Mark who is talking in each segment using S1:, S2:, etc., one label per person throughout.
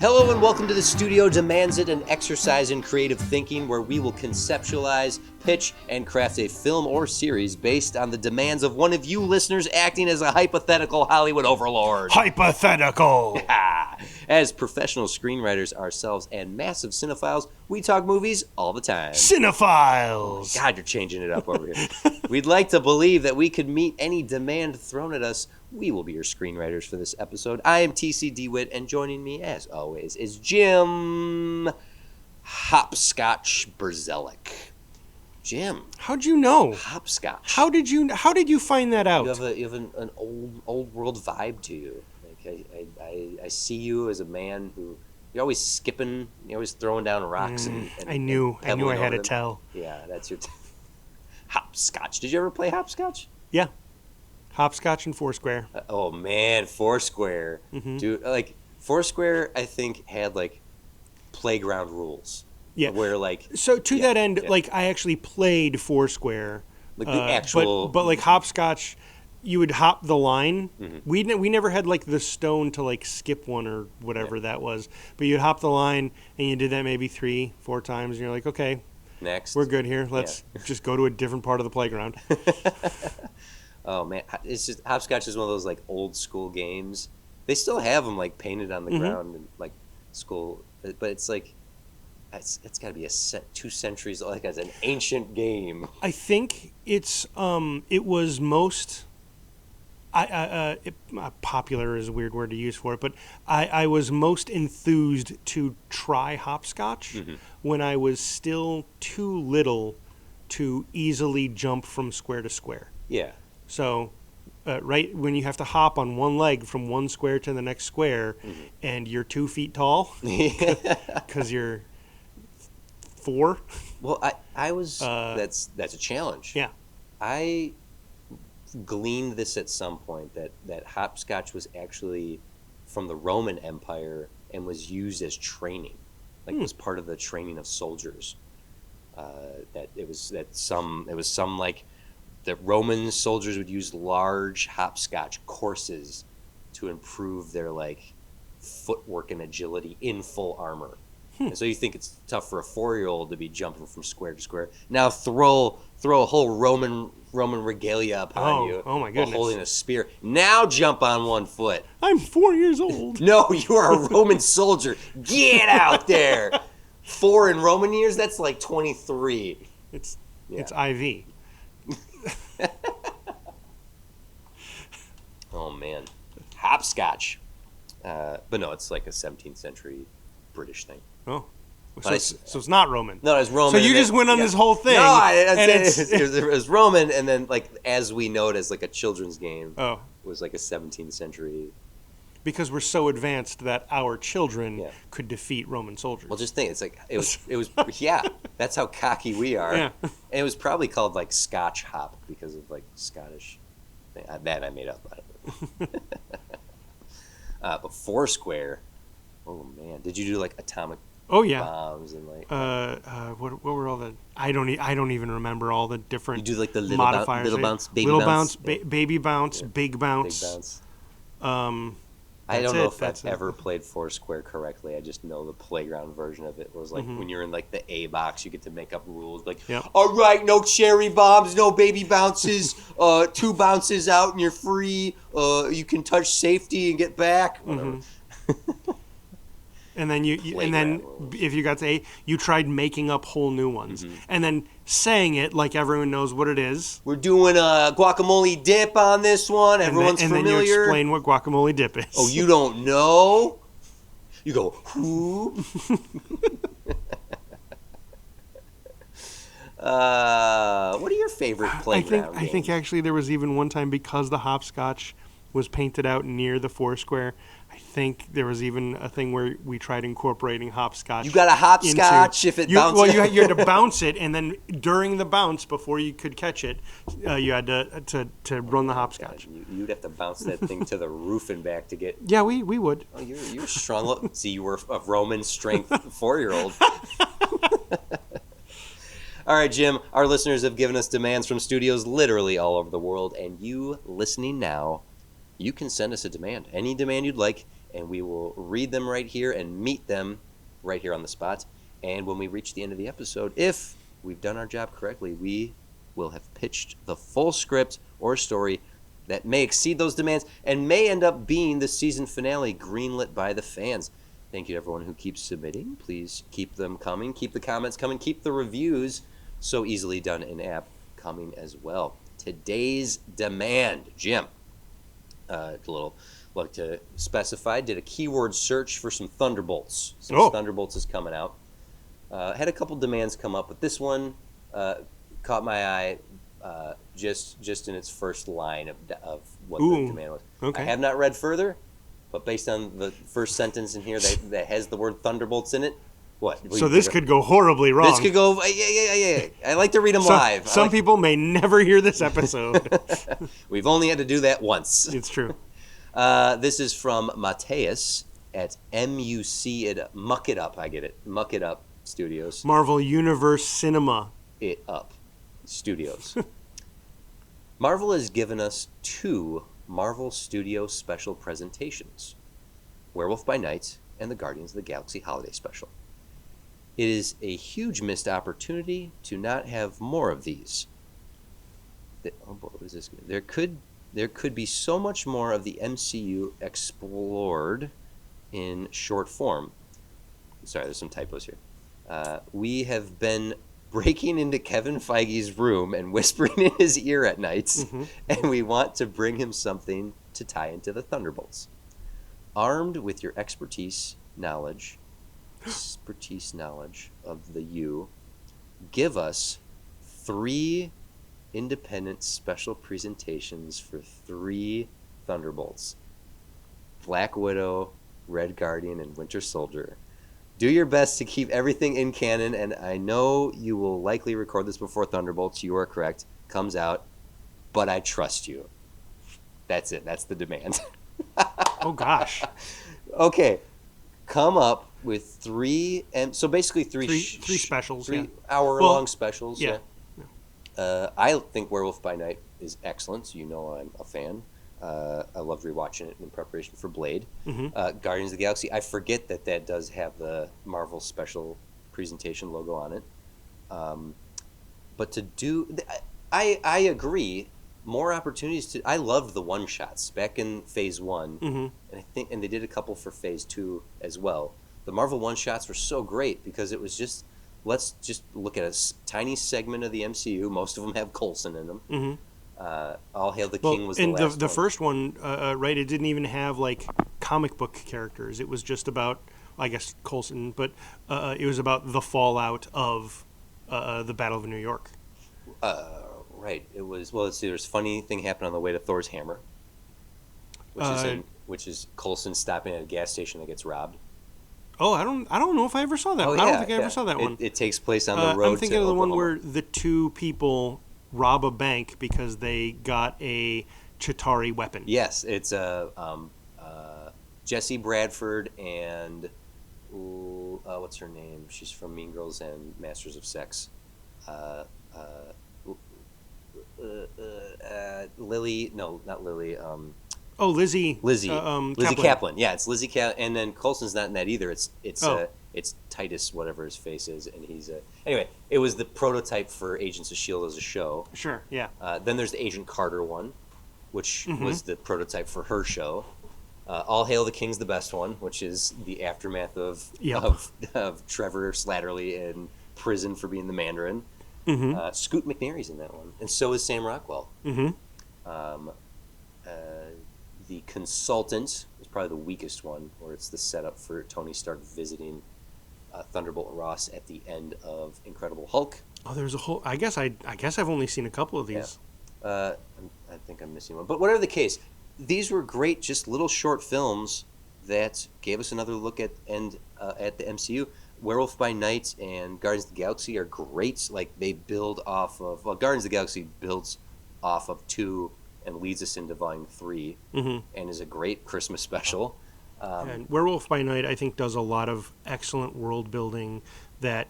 S1: Hello and welcome to the Studio Demands It, an exercise in creative thinking where we will conceptualize, pitch, and craft a film or series based on the demands of one of you listeners acting as a hypothetical Hollywood overlord.
S2: Hypothetical!
S1: As professional screenwriters ourselves and massive cinephiles, we talk movies all the time.
S2: Cinephiles!
S1: God, you're changing it up over here. We'd like to believe that we could meet any demand thrown at us. We will be your screenwriters for this episode. I am TC DeWitt, and joining me, as always, is Jim Hopscotch Berzelic. Jim.
S2: How'd you know?
S1: Hopscotch.
S2: How did you find that out?
S1: You have an old world vibe to you. Like I see you as a man who you're always skipping, you're always throwing down rocks and
S2: I knew I had to tell.
S1: Yeah, that's your hopscotch. Did you ever play hopscotch?
S2: Yeah. Hopscotch and Foursquare.
S1: Oh man, Foursquare.
S2: Mm-hmm.
S1: Dude, like Foursquare I think had like playground rules.
S2: Yeah.
S1: Where like
S2: So to that end, like I actually played Foursquare.
S1: Like the actual
S2: but like hopscotch, you would hop the line.
S1: Mm-hmm.
S2: We never had like the stone to like skip one or whatever that was. But you'd hop the line and you did that maybe 3-4 times and you're like, okay,
S1: next.
S2: we're good here. Let's just go to a different part of the playground.
S1: Oh man, it's just hopscotch is one of those like old school games. They still have them like painted on the ground in like school, but it's like it's got to be 2 centuries like as an ancient game.
S2: I think it was most popular is a weird word to use for it, but I was most enthused to try hopscotch when I was still too little to easily jump from square to square.
S1: Yeah.
S2: So, right when you have to hop on one leg from one square to the next square, and you're 2 feet tall because you're 4.
S1: Well, I was that's a challenge.
S2: Yeah.
S1: I gleaned this at some point that hopscotch was actually from the Roman Empire and was used as training, like it was part of the training of soldiers. That Roman soldiers would use large hopscotch courses to improve their like footwork and agility in full armor. And so you think it's tough for a 4-year-old to be jumping from square to square. Now throw a whole Roman regalia upon you.
S2: Oh my goodness.
S1: While holding a spear. Now jump on 1 foot.
S2: I'm 4 years old.
S1: No, you are a Roman soldier. Get out there. 4 in Roman years, that's like 23.
S2: It's IV.
S1: Oh man, hopscotch. But no, it's like a 17th century British thing.
S2: Oh, so it's not Roman.
S1: No, it's Roman.
S2: So you just went on this whole thing.
S1: No, it was Roman, and then like as we know it as like a children's game.
S2: Oh,
S1: it was like a 17th century.
S2: Because we're so advanced that our children could defeat Roman soldiers.
S1: Well, just think, it's like it was yeah. That's how cocky we are.
S2: Yeah.
S1: And it was probably called like Scotch hop because of like Scottish thing. That I made up. But Foursquare. Oh man, did you do like atomic bombs and like
S2: what were all the I don't even remember all the different
S1: you do like the little
S2: modifiers.
S1: Little bounce, baby
S2: little
S1: bounce,
S2: baby bounce, big bounce.
S1: Big bounce. I don't know if I've ever played Foursquare correctly. I just know the playground version of it was like when you're in like the A box, you get to make up rules. Like, all right, no cherry bombs, no baby bounces, 2 bounces out and you're free. You can touch safety and get back. Whatever.
S2: And then if you got to A, you tried making up whole new ones, and then saying it like everyone knows what it is.
S1: We're doing a guacamole dip on this one. Everyone's familiar.
S2: And then you explain what guacamole dip is.
S1: Oh, you don't know? You go, who? What are your favorite playground games?
S2: I think actually there was even one time because the hopscotch was painted out near the Foursquare. I think there was even a thing where we tried incorporating hopscotch.
S1: You got a hopscotch if it bounces?
S2: Well, you had to bounce it, and then during the bounce, before you could catch it, you had to run the hopscotch.
S1: God, you'd have to bounce that thing to the roof and back to get...
S2: Yeah, we would.
S1: Oh, you're strong. See, you were a Roman strength 4-year-old. All right, Jim, our listeners have given us demands from studios literally all over the world, and you listening now, you can send us a demand, any demand you'd like, and we will read them right here and meet them right here on the spot. And when we reach the end of the episode, if we've done our job correctly, we will have pitched the full script or story that may exceed those demands and may end up being the season finale greenlit by the fans. Thank you to everyone who keeps submitting. Please keep them coming. Keep the comments coming. Keep the reviews, so easily done in app, coming as well. Today's demand, Jim. A little like to specify. Did a keyword search for some Thunderbolts. Since Thunderbolts is coming out. Had a couple demands come up, but this one caught my eye just in its first line of what the demand was.
S2: Okay.
S1: I have not read further, but based on the first sentence in here that has the word Thunderbolts in it, what?
S2: So this could go horribly wrong.
S1: This could go, yeah. I like to read them live.
S2: Some people may never hear this episode.
S1: We've only had to do that once.
S2: It's true.
S1: This is from Mateus at Muck It Up. I get it. Muck It Up Studios.
S2: Marvel Universe Cinema.
S1: It Up Studios. Marvel has given us 2 Marvel Studio special presentations, Werewolf by Night and the Guardians of the Galaxy Holiday Special. It is a huge missed opportunity to not have more of these. Oh boy, what is this? There could be so much more of the MCU explored in short form. Sorry, there's some typos here. We have been breaking into Kevin Feige's room and whispering in his ear at nights, and we want to bring him something to tie into the Thunderbolts. Armed with your expertise knowledge of the U, give us 3 independent special presentations for 3 Thunderbolts: Black Widow, Red Guardian, and Winter Soldier. Do your best to keep everything in canon, and I know you will likely record this before Thunderbolts, you are correct, comes out, but I trust you. That's it. That's the demand.
S2: Oh, gosh.
S1: Okay. Come up with 3, and so basically 3
S2: specials,
S1: 3 hour-long specials.
S2: Yeah.
S1: I think Werewolf by Night is excellent. You know I'm a fan. I loved rewatching it in preparation for Blade. Guardians of the Galaxy, I forget that does have the Marvel special presentation logo on it. But to do, I agree, more opportunities to. I loved the one shots back in Phase 1, and they did a couple for Phase 2 as well. The Marvel one shots were so great because it was just, let's just look at a tiny segment of the MCU. Most of them have Coulson in them. All Hail the King was the last one.
S2: The first one, right, it didn't even have, like, comic book characters. It was just about, I guess, Coulson, but it was about the fallout of the Battle of New York.
S1: Right. It was, well, let's see, there's a funny thing happened on the way to Thor's hammer, which is Coulson stopping at a gas station that gets robbed.
S2: Oh, I don't know if I ever saw that. I don't think I ever saw that one.
S1: It takes place on the road.
S2: I'm thinking of the one where the 2 people rob a bank because they got a Chitauri weapon.
S1: Yes, it's Jesse Bradford and what's her name? She's from Mean Girls and Masters of Sex. Lily? No, not Lily.
S2: Lizzie.
S1: Lizzie Kaplan. Yeah, it's Lizzie Kaplan, and then Coulson's not in that either. It's Titus, whatever his face is, and he's anyway. It was the prototype for Agents of S.H.I.E.L.D. as a show.
S2: Sure, yeah.
S1: Then there's the Agent Carter one, which was the prototype for her show. All Hail the King's the best one, which is the aftermath of Trevor Slattery in prison for being the Mandarin. Scoot McNairy's in that one, and so is Sam Rockwell. The Consultant is probably the weakest one, where it's the setup for Tony Stark visiting Thunderbolt Ross at the end of Incredible Hulk.
S2: Oh, there's a whole. I guess I've only seen a couple of these.
S1: Yeah. I think I'm missing one, but whatever the case, these were great, just little short films that gave us another look at the MCU. Werewolf by Night and Guardians of the Galaxy are great. Like, they build off of... Well, Guardians of the Galaxy builds off of 2 and leads us into Volume 3 and is a great Christmas special.
S2: And Werewolf by Night, I think, does a lot of excellent world building that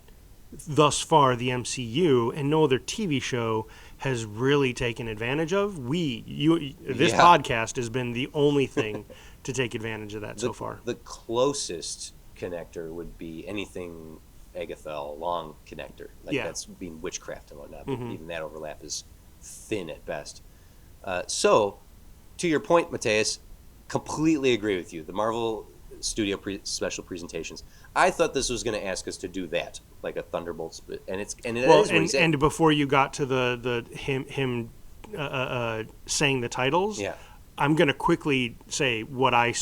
S2: thus far the MCU and no other TV show has really taken advantage of. This podcast has been the only thing to take advantage of that so far.
S1: The closest connector would be anything Agathel long connector, like that's being witchcraft and whatnot. But even that overlap is thin at best. So, to your point, Mateus, completely agree with you. The Marvel Studio special presentations. I thought this was going to ask us to do that, like a Thunderbolts,
S2: and before you got to him saying the titles, I'm going to quickly say what I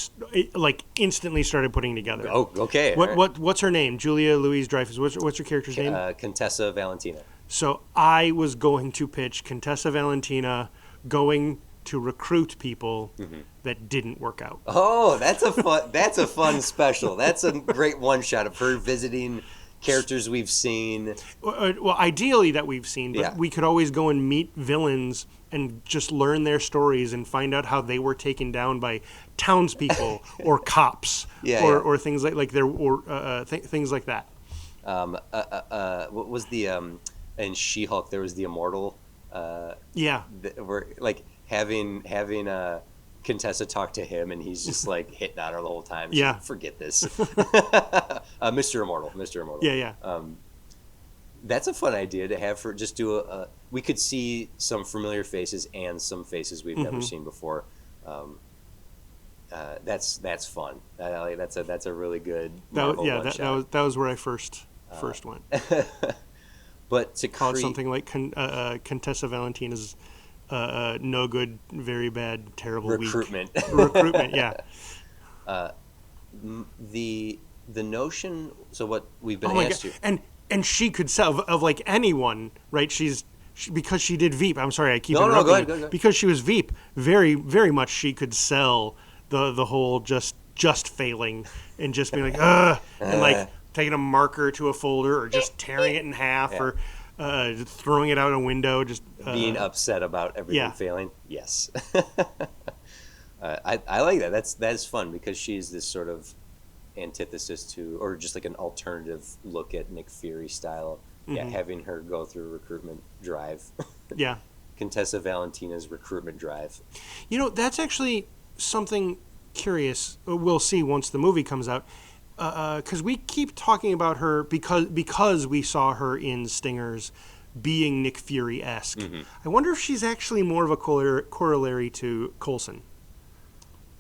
S2: instantly started putting together.
S1: Oh, okay.
S2: What's her name? Julia Louis-Dreyfus. What's her character's name?
S1: Contessa Valentina.
S2: So I was going to pitch Contessa Valentina going to recruit people that didn't work out.
S1: Oh, that's a fun special. That's a great one shot of her visiting characters we've seen.
S2: Well, ideally that we've seen, but we could always go and meet villains and just learn their stories and find out how they were taken down by townspeople or cops or things things like that.
S1: What was the in She-Hulk? There was the Immortal.
S2: Where
S1: like having Contessa talk to him, and he's just like hitting on her the whole time. She's like, forget this. Mr. Immortal.
S2: Yeah.
S1: That's a fun idea to have for just do we could see some familiar faces and some faces we've never seen before. That's fun. That's a really good Marvel
S2: that was where I first went.
S1: But to
S2: call it something like Contessa Valentina's no good, very bad, terrible
S1: recruitment.
S2: Recruitment, yeah.
S1: The notion. So what we've been asked to,
S2: and she could sell of like anyone, right? Because she did Veep. I'm sorry, I keep interrupting.
S1: Go ahead.
S2: Because she was Veep, very very much she could sell the whole just failing and just being like and like taking a marker to a folder or just tearing it in half or throwing it out a window, just
S1: being upset about everything failing. Yes. I like that. That's fun because she's this sort of antithesis to, or just like an alternative look at Nick Fury style. Having her go through recruitment drive. Contessa Valentina's recruitment drive.
S2: That's actually something curious. We'll see once the movie comes out. Because we keep talking about her because we saw her in Stingers being Nick Fury-esque. I wonder if she's actually more of a corollary to Coulson.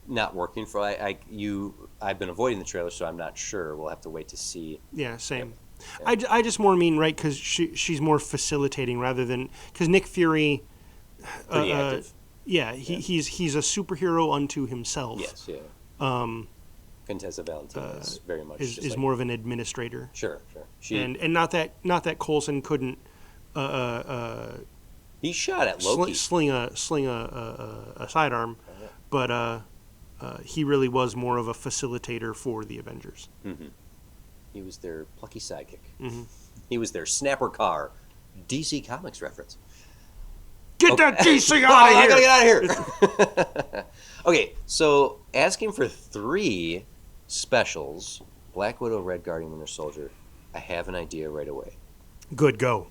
S1: Not working for I've been avoiding the trailer, so I'm not sure. We'll have to wait to see.
S2: Yeah, same. Yeah. I just more mean right because she's more facilitating rather than because Nick Fury.
S1: Pretty active.
S2: He's a superhero unto himself.
S1: Yes, yeah. Contessa Valentina is very much
S2: is more of an administrator.
S1: Sure.
S2: And not that Coulson couldn't.
S1: He shot at Loki.
S2: Sling a sidearm, but he really was more of a facilitator for the Avengers.
S1: He was their plucky sidekick. He was their snapper car. DC Comics reference.
S2: Get that DC out of here!
S1: I gotta get out of here. Okay, so asking for 3 specials: Black Widow, Red Guardian, Winter Soldier. I have an idea right away.
S2: Good, go.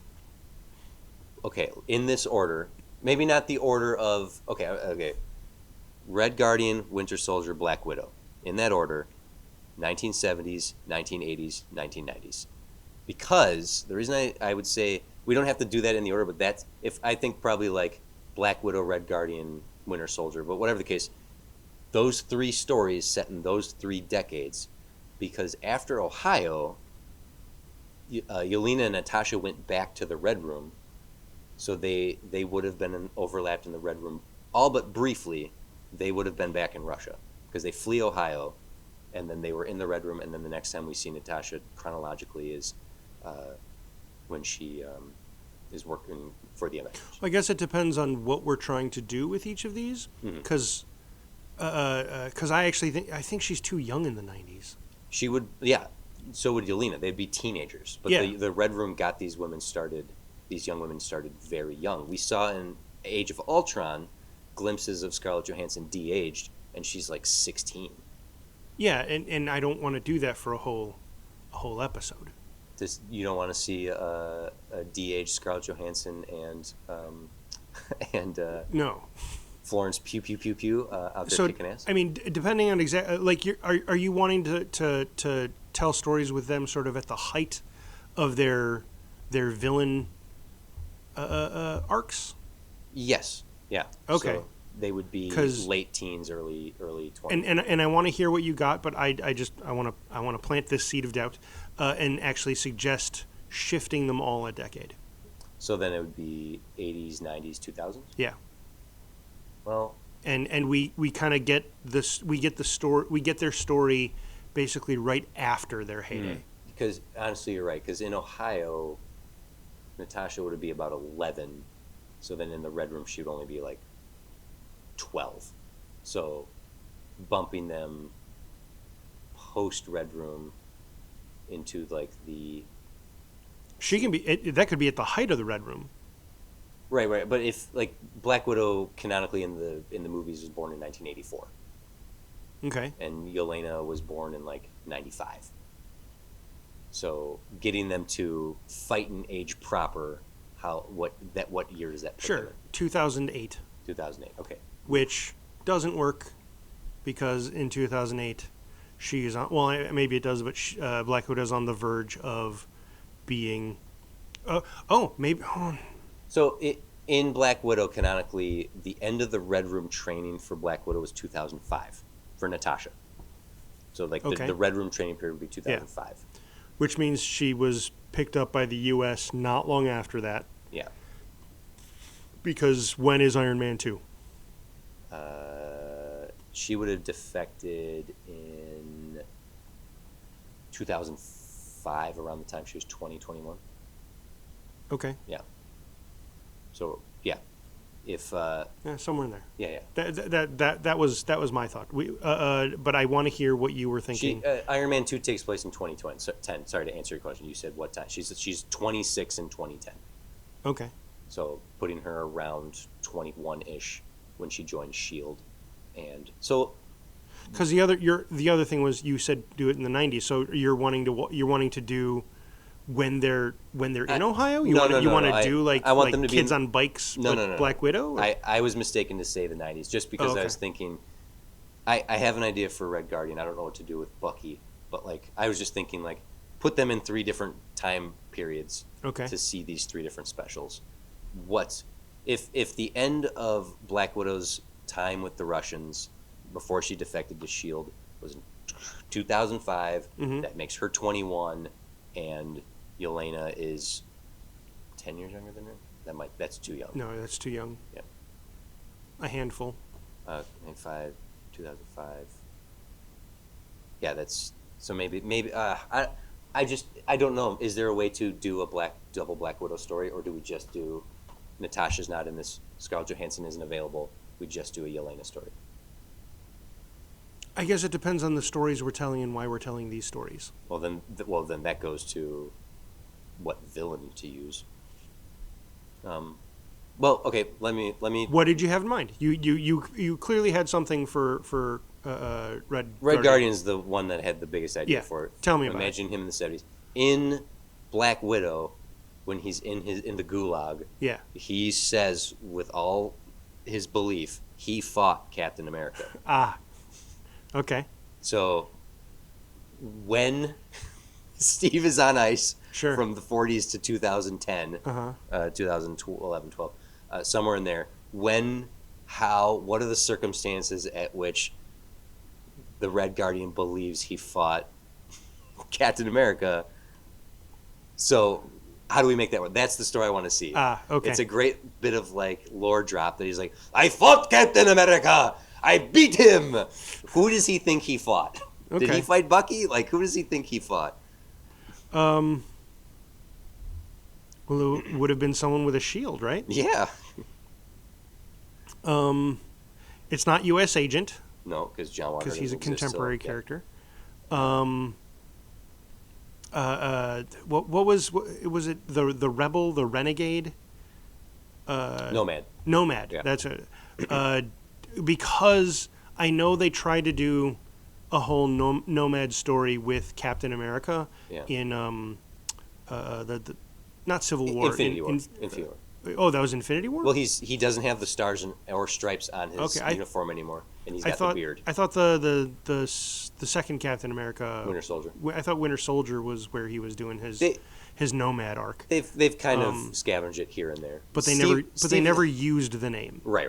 S1: Okay, in this order. Maybe not the order of... Okay. Red Guardian, Winter Soldier, Black Widow. In that order, 1970s, 1980s, 1990s. Because the reason I would say we don't have to do that in the order, but that's if I think probably like Black Widow, Red Guardian, Winter Soldier, but whatever the case, those 3 stories set in those 3 decades, because after Ohio, Yelena and Natasha went back to the Red Room, so they would have been overlapped in the Red Room, all but briefly. They would have been back in Russia because they flee Ohio, and then they were in the Red Room, and then the next time we see Natasha chronologically is when she is working for the Avengers.
S2: I guess it depends on what we're trying to do with each of these, because I actually think she's too young in the 90s.
S1: She would, so would Yelena. They'd be teenagers, but the Red Room got these women started. These young women started very young. We saw in Age of Ultron glimpses of Scarlett Johansson de-aged, and she's like 16.
S2: Yeah, and I don't want to do that for a whole episode.
S1: You don't want to see a de-aged Scarlett Johansson and
S2: no.
S1: Florence pew pew pew pew out there kicking ass.
S2: I mean, depending on are you wanting to tell stories with them sort of at the height of their villain arcs?
S1: Yes. Yeah.
S2: Okay.
S1: So they would be late teens, early 20s.
S2: And I want to hear what you got, but I want to plant this seed of doubt and actually suggest shifting them all a decade.
S1: So then it would be 80s, 90s, 2000s?
S2: Yeah.
S1: Well,
S2: and we kind of get this, we get their story basically right after their heyday.
S1: Because honestly, you're right. Because in Ohio, Natasha would be about 11, so then in the Red Room she would only be like 12. So bumping them post Red Room into like the
S2: she can be that could be at the height of the Red Room.
S1: Right. But if like Black Widow canonically in the movies was born in 1984.
S2: Okay.
S1: And Yelena was born in like 95. So getting them to fight in age proper, what year does that put them in?
S2: 2008.
S1: 2008. Okay.
S2: Which doesn't work because in 2008 she is on. Well, maybe it does, but Black Widow's on the verge of being. Maybe.
S1: So in Black Widow, canonically, the end of the Red Room training for Black Widow was 2005 for Natasha. So like the Red Room training period would be 2005. Yeah.
S2: Which means she was picked up by the U.S. not long after that.
S1: Yeah.
S2: Because when is Iron Man 2?
S1: She would have defected in 2005, around the time she was 21.
S2: Okay.
S1: Yeah. So yeah, if
S2: somewhere in there.
S1: Yeah.
S2: That was my thought. But I want to hear what you were thinking.
S3: Iron Man 2 takes place in 2020. So 10. Sorry to answer your question. You said what time? She's 26 in 2010.
S2: Okay.
S1: So putting her around 21-ish when she joined SHIELD, and so.
S2: Because the other thing was you said do it in the 90s. So you're wanting to do. When they're in Ohio, you want to do like them to kids on bikes, Black Widow. Or?
S1: I was mistaken to say the 90s just because I was thinking, I have an idea for Red Guardian. I don't know what to do with Bucky, but like I was just thinking like put them in 3 different time periods to see these 3 different specials. What if the end of Black Widow's time with the Russians before she defected to SHIELD was in 2005? That makes her 21, and Yelena is 10 years younger than her. That's too young.
S2: No, that's too young.
S1: Yeah.
S2: A handful.
S1: 2005. Yeah, that's so maybe I don't know. Is there a way to do a double Black Widow story, or do we just do Natasha's not in this, Scarlett Johansson isn't available, we just do a Yelena story?
S2: I guess it depends on the stories we're telling and why we're telling these stories.
S1: Well, then that goes to what villain to use. Well, okay. Let me.
S2: What did you have in mind? You clearly had something for Red
S1: Guardian is the one that had the biggest idea for it.
S2: Tell me about it.
S1: Imagine him in the 70s. In Black Widow, when he's in the gulag, he says with all his belief, he fought Captain America.
S2: Okay.
S1: So when Steve is on ice from the 40s to 2010, 2011, 12, somewhere in there, what are the circumstances at which the Red Guardian believes he fought Captain America? So how do we make that work? That's the story I want to see.
S2: Okay.
S1: It's a great bit of like lore drop that he's like, I fought Captain America! I beat him! Who does he think he fought? Okay. Did he fight Bucky? Like, who does he think he fought?
S2: Well, it would have been someone with a shield, right?
S1: Yeah.
S2: It's not U.S. Agent.
S1: No, because John Walker.
S2: Because he's a contemporary character.
S1: Yeah.
S2: What was it? The rebel, the renegade.
S1: Nomad.
S2: Yeah. That's it. Because I know they tried to do a whole Nomad story with Captain America in the not Civil War.
S1: Infinity War.
S2: Oh, that was Infinity War?
S1: Well, he doesn't have the stars or stripes on his uniform anymore, and he's got the beard.
S2: I thought the second Captain America,
S1: Winter Soldier.
S2: I thought Winter Soldier was where he was doing his Nomad arc.
S1: They've kind of scavenged it here and there,
S2: but they never used the name.
S1: Right.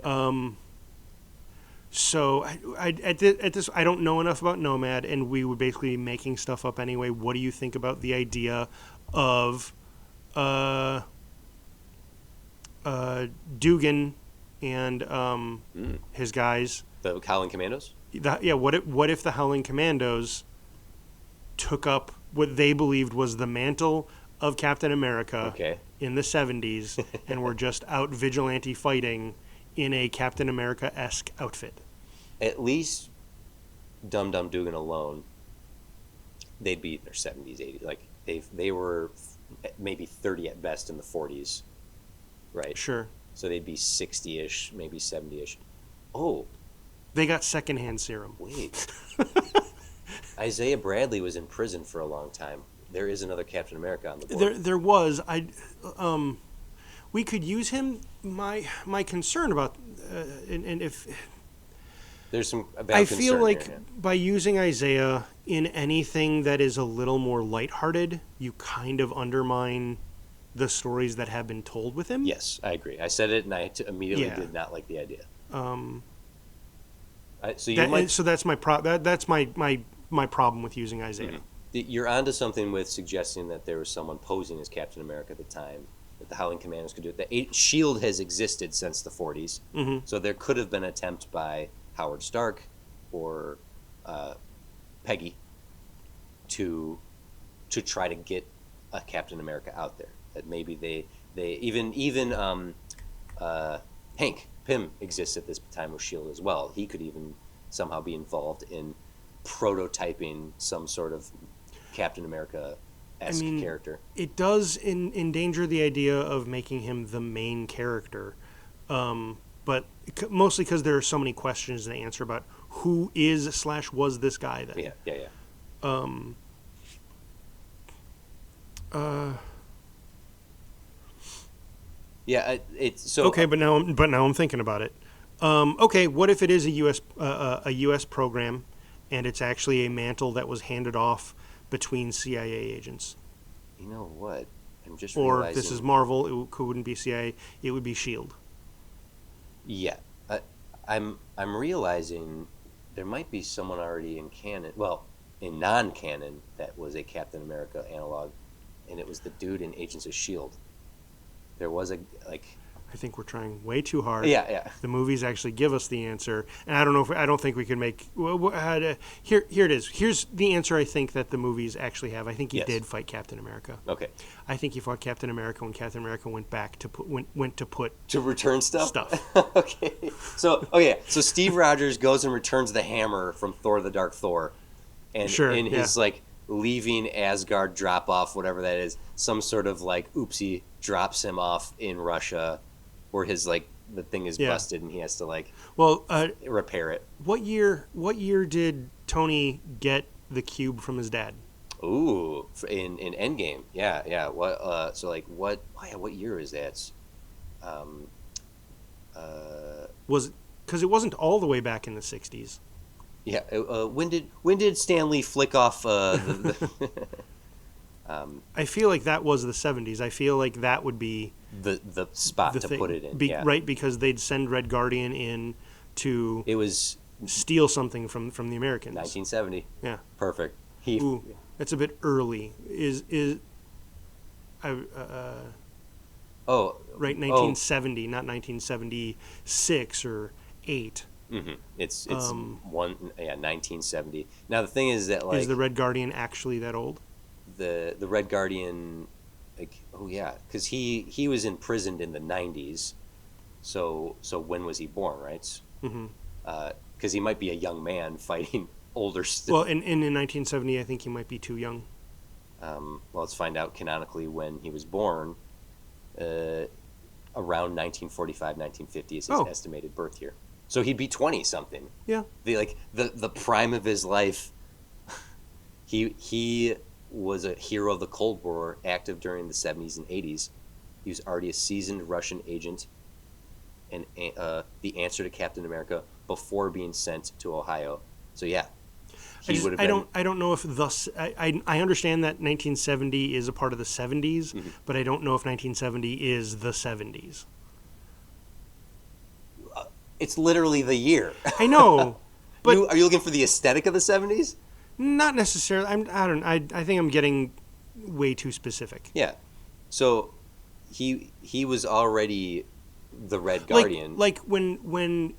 S2: Yeah. So at this, I don't know enough about Nomad, and we would basically be making stuff up anyway. What do you think about the idea of Dugan and his guys?
S1: The Howling Commandos?
S2: What if the Howling Commandos took up what they believed was the mantle of Captain America in the 70s and were just out vigilante fighting in a Captain America-esque outfit?
S1: At least Dum Dum Dugan alone, they'd be in their 70s, 80s. Like, they were maybe 30 at best in the 40s, right?
S2: Sure.
S1: So they'd be 60-ish, maybe 70-ish. Oh.
S2: They got secondhand serum.
S1: Wait. Isaiah Bradley was in prison for a long time. There is another Captain America on the board.
S2: There was. We could use him. My concern about and if
S1: there's some
S2: I feel like by using Isaiah in anything that is a little more lighthearted, you kind of undermine the stories that have been told with him.
S1: Yes, I agree. I said it, and I immediately did not like the idea. So
S2: that's my that's my problem with using Isaiah.
S1: Mm-hmm. You're onto something with suggesting that there was someone posing as Captain America at the time, that the Howling Commandos could do it. The S.H.I.E.L.D. has existed since the 40s, so there could have been an attempt by Howard Stark or Peggy to try to get a Captain America out there. That maybe they even Hank Pym exists at this time of S.H.I.E.L.D. as well. He could even somehow be involved in prototyping some sort of Captain America-esque character.
S2: It does endanger the idea of making him the main character, but mostly because there are so many questions to answer about who is / was this guy then.
S1: It's so
S2: okay, but now I'm thinking about it. Okay, what if it is a U.S. program, and it's actually a mantle that was handed off between CIA agents?
S1: You know what? I'm just
S2: realizing. Or this is Marvel. It wouldn't be CIA. It would be S.H.I.E.L.D.
S1: Yeah, I'm realizing there might be someone already in canon. Well, in non-canon, that was a Captain America analog, and it was the dude in Agents of S.H.I.E.L.D. There was
S2: I think we're trying way too hard.
S1: Yeah.
S2: The movies actually give us the answer, and I don't think we can make. Here it is. Here's the answer. I think that the movies actually have. I think he did fight Captain America.
S1: Okay.
S2: I think he fought Captain America when Captain America went back to
S1: return stuff.
S2: Okay.
S1: So Steve Rogers goes and returns the hammer from Thor: The Dark Thor, and in his leaving Asgard drop off, whatever that is, some sort of oopsie drops him off in Russia, where his the thing is busted and he has to repair it.
S2: What year did Tony get the cube from his dad?
S1: Ooh, in Endgame. Yeah. What what year is that?
S2: Was because it wasn't all the way back in the 60s.
S1: Yeah. When did Stan Lee flick off
S2: I feel like that was the 70s. I feel like that would be
S1: the spot to put it in.
S2: Right, because they'd send Red Guardian in to steal something from the Americans.
S1: 1970.
S2: Yeah.
S1: Perfect.
S2: Ooh, that's a bit early. Right, 1970, not 1976 or 8.
S1: Mm-hmm. It's 1970. Now the thing is that
S2: is the Red Guardian actually that old?
S1: The Red Guardian, because he was imprisoned in the 90s. So when was he born, right?
S2: Mm-hmm.
S1: Because he might be a young man fighting older.
S2: Well, in 1970, I think he might be too young.
S1: Well, let's find out canonically when he was born. Around 1945, 1950 is his estimated birth year. So he'd be 20-something.
S2: Yeah.
S1: The prime of his life. He was a hero of the Cold War, active during the 70s and 80s, He was already a seasoned Russian agent and the answer to Captain America before being sent to Ohio. So yeah, he would have been.
S2: I don't know if thus. I understand that 1970 is a part of the 70s, but I don't know if 1970 is the 70s.
S1: It's literally the year.
S2: I know, but
S1: are you looking for the aesthetic of the 70s?
S2: Not necessarily. I think I'm getting way too specific.
S1: Yeah. So he was already the Red Guardian.
S2: Like when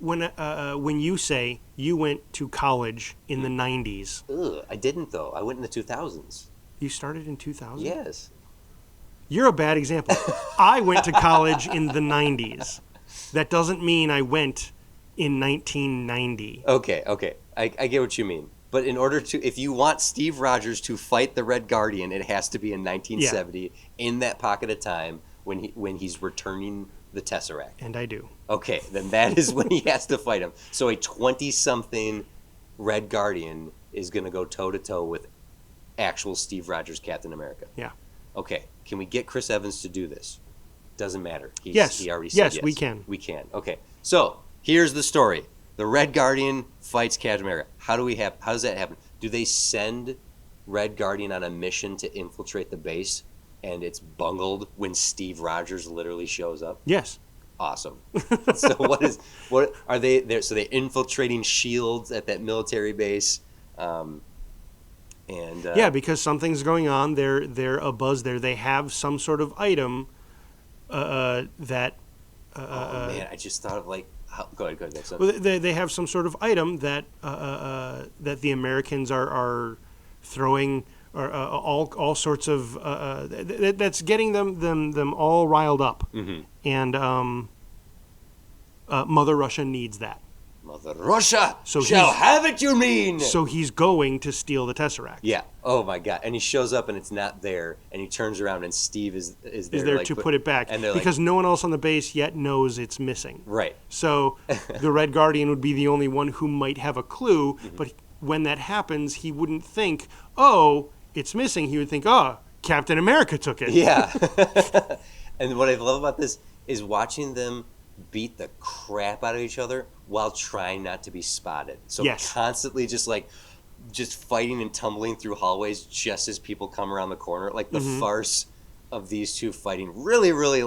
S2: you say you went to college in the 90s.
S1: Ugh, I didn't though. I went in the 2000s.
S2: You started in 2000?
S1: Yes.
S2: You're a bad example. I went to college in the 90s. That doesn't mean I went in 1990.
S1: Okay. I get what you mean. But in order to, if you want Steve Rogers to fight the Red Guardian, it has to be in 1970 in that pocket of time when he's returning the Tesseract.
S2: And I do.
S1: Okay, then that is when he has to fight him. So a 20-something Red Guardian is going to go toe-to-toe with actual Steve Rogers Captain America.
S2: Yeah.
S1: Okay, can we get Chris Evans to do this? Doesn't matter. He already said
S2: yes.
S1: yes.
S2: We can.
S1: We can. Okay, so here's the story. The Red Guardian fights Captain America. How does that happen? Do they send Red Guardian on a mission to infiltrate the base, and it's bungled when Steve Rogers literally shows up?
S2: Yes.
S1: Awesome. So what are they there? So they're infiltrating shields at that military base,
S2: yeah, because something's going on. They're abuzz there. They have some sort of item that.
S1: Oh man, I just thought of like. Go ahead. Next
S2: well, they have some sort of item that that the Americans are throwing, or all sorts of that's getting them all riled up, and Mother Russia needs that.
S1: Mother Russia shall have it, you mean?
S2: So he's going to steal the Tesseract.
S1: Yeah. Oh my God. And he shows up and it's not there, and he turns around and Steve is there
S2: like, to put it back,
S1: and
S2: because no one else on the base yet knows it's missing.
S1: Right.
S2: So the Red Guardian would be the only one who might have a clue, but when that happens, he wouldn't think, "Oh, it's missing." He would think, "Oh, Captain America took it."
S1: Yeah. And what I love about this is watching them beat the crap out of each other while trying not to be spotted. So constantly just fighting and tumbling through hallways just as people come around the corner. Like the farce of these two fighting really, really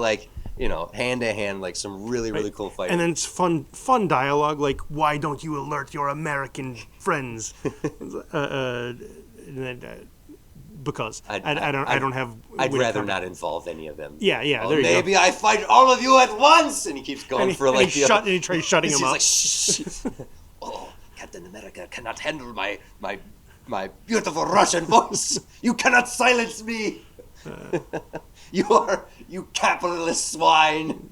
S1: hand to hand, like some really, really cool fighting.
S2: And then it's fun dialogue like, "Why don't you alert your American friends?" Because I don't have.
S1: I'd rather not involve any of them.
S2: Yeah.
S1: Oh,
S2: there you
S1: maybe
S2: go.
S1: I fight all of you at once, and he keeps going for like.
S2: And he tries shutting him up.
S1: He's like, shh. Oh, Captain America cannot handle my beautiful Russian voice. You cannot silence me. You capitalist swine.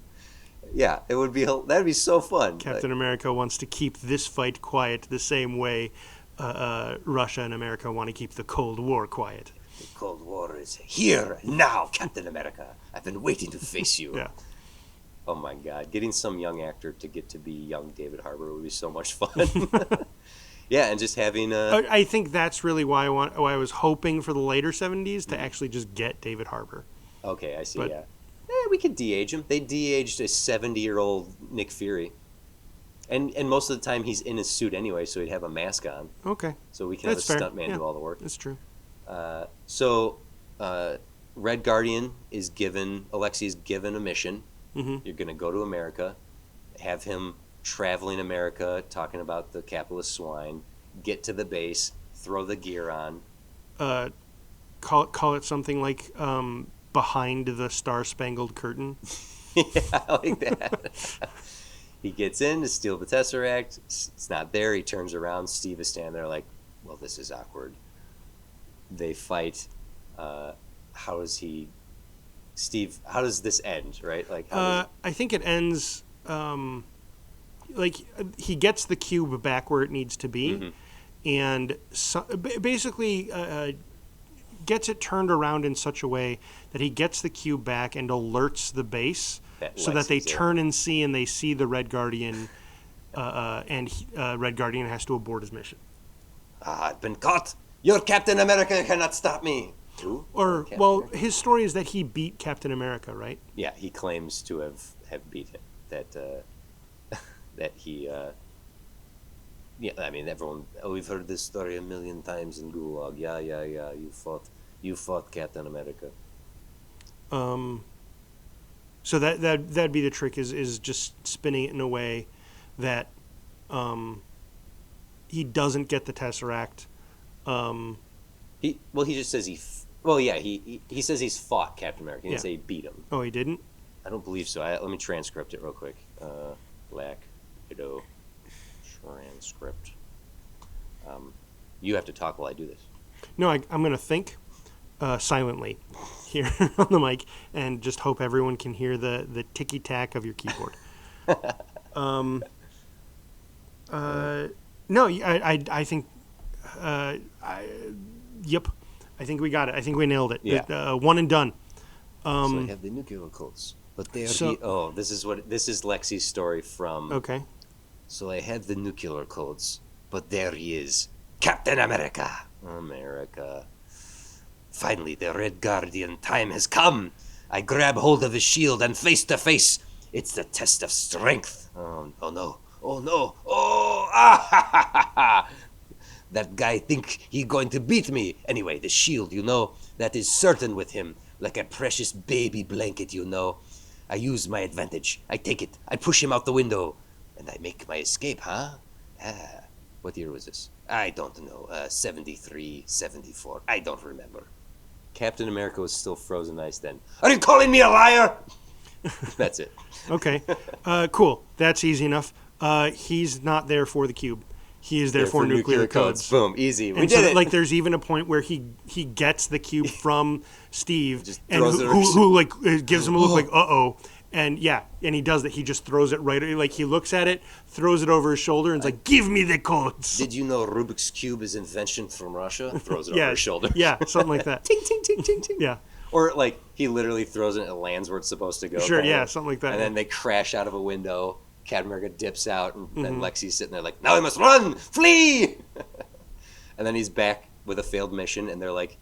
S1: Yeah, that'd be so fun.
S2: Captain America wants to keep this fight quiet the same way Russia and America want to keep the Cold War quiet.
S1: The Cold War is here now, Captain America. I've been waiting to face you.
S2: Yeah.
S1: Oh my God, getting some young actor to get to be young David Harbour would be so much fun. Yeah, and just having
S2: I think that's really why I was hoping for the later 70s to actually just get David Harbour.
S1: Okay, I see. Yeah. We could de-age him. They de-aged a 70-year-old Nick Fury. And most of the time he's in his suit anyway, so he'd have a mask on.
S2: Okay.
S1: So we can have a stuntman do all the work.
S2: That's true.
S1: So Red Guardian Alexi's given a mission. You're going to go to America, have him traveling America, talking about the capitalist swine, get to the base, throw the gear on.
S2: Call it something like Behind the Star-Spangled Curtain.
S1: Yeah, I like that. He gets in to steal the Tesseract. It's not there. He turns around. Steve is standing there like, well, this is awkward. They fight. How does this end, right? Like,
S2: I think it ends like he gets the cube back where it needs to be, and basically gets it turned around in such a way that he gets the cube back and alerts the base so that they turn and they see the Red Guardian, and Red Guardian has to abort his mission.
S1: I've been caught. Your Captain America cannot stop me.
S3: Who?
S2: Or
S3: America?
S2: his story is that he beat Captain America, right?
S3: Yeah, he claims to have beat him. That he. Yeah, I mean, everyone. Oh, we've heard this story a million times in Gulag. Yeah. You fought Captain America.
S2: So that'd be the trick is just spinning it in a way that he doesn't get the Tesseract.
S3: He just says he says he's fought Captain America. He didn't say he beat him.
S2: Oh, he didn't?
S3: I don't believe so. Let me transcript it real quick. Black Widow transcript. You have to talk while I do this.
S2: No, I'm going to think silently here on the mic and just hope everyone can hear the ticky-tack of your keyboard. No, I think... yep. I think we got it. I think we nailed it.
S3: Yeah.
S2: One and done.
S3: So I have the nuclear codes. But they are this is Lexi's story from...
S2: Okay.
S3: So I had the nuclear codes, but there he is. Captain America. America. Finally, the Red Guardian time has come. I grab hold of his shield and face to face. It's the test of strength. Oh no. Oh, ah, ha, ha, ha, ha. That guy think he going to beat me. Anyway, the shield, that is certain with him. Like a precious baby blanket, I use my advantage. I take it. I push him out the window. And I make my escape, huh? What year was this? I don't know. 73, 74. I don't remember. Captain America was still frozen ice then. Are you calling me a liar? That's it.
S2: Okay. Cool. That's easy enough. He's not there for the cube. He is there for nuclear codes.
S3: Boom. Easy. We
S2: and
S3: did it.
S2: Like, there's even a point where he gets the cube from Steve,
S3: Just
S2: and
S3: throws it
S2: who gives him a look like, uh-oh. And he does that. He just throws it right, like he looks at it, throws it over his shoulder, and is like, give me the codes.
S3: Did you know Rubik's Cube is invention from Russia? Throws it over his shoulder.
S2: Yeah, something like that.
S3: Ting, ting, ting, ting, ting.
S2: Yeah.
S3: Or like he literally throws it and it lands where it's supposed to go.
S2: Sure, yeah, something like that.
S3: And then they crash out of a window. Captain America dips out, and then Lexi's sitting there like, now we must run! Flee! And then he's back with a failed mission, and they're like,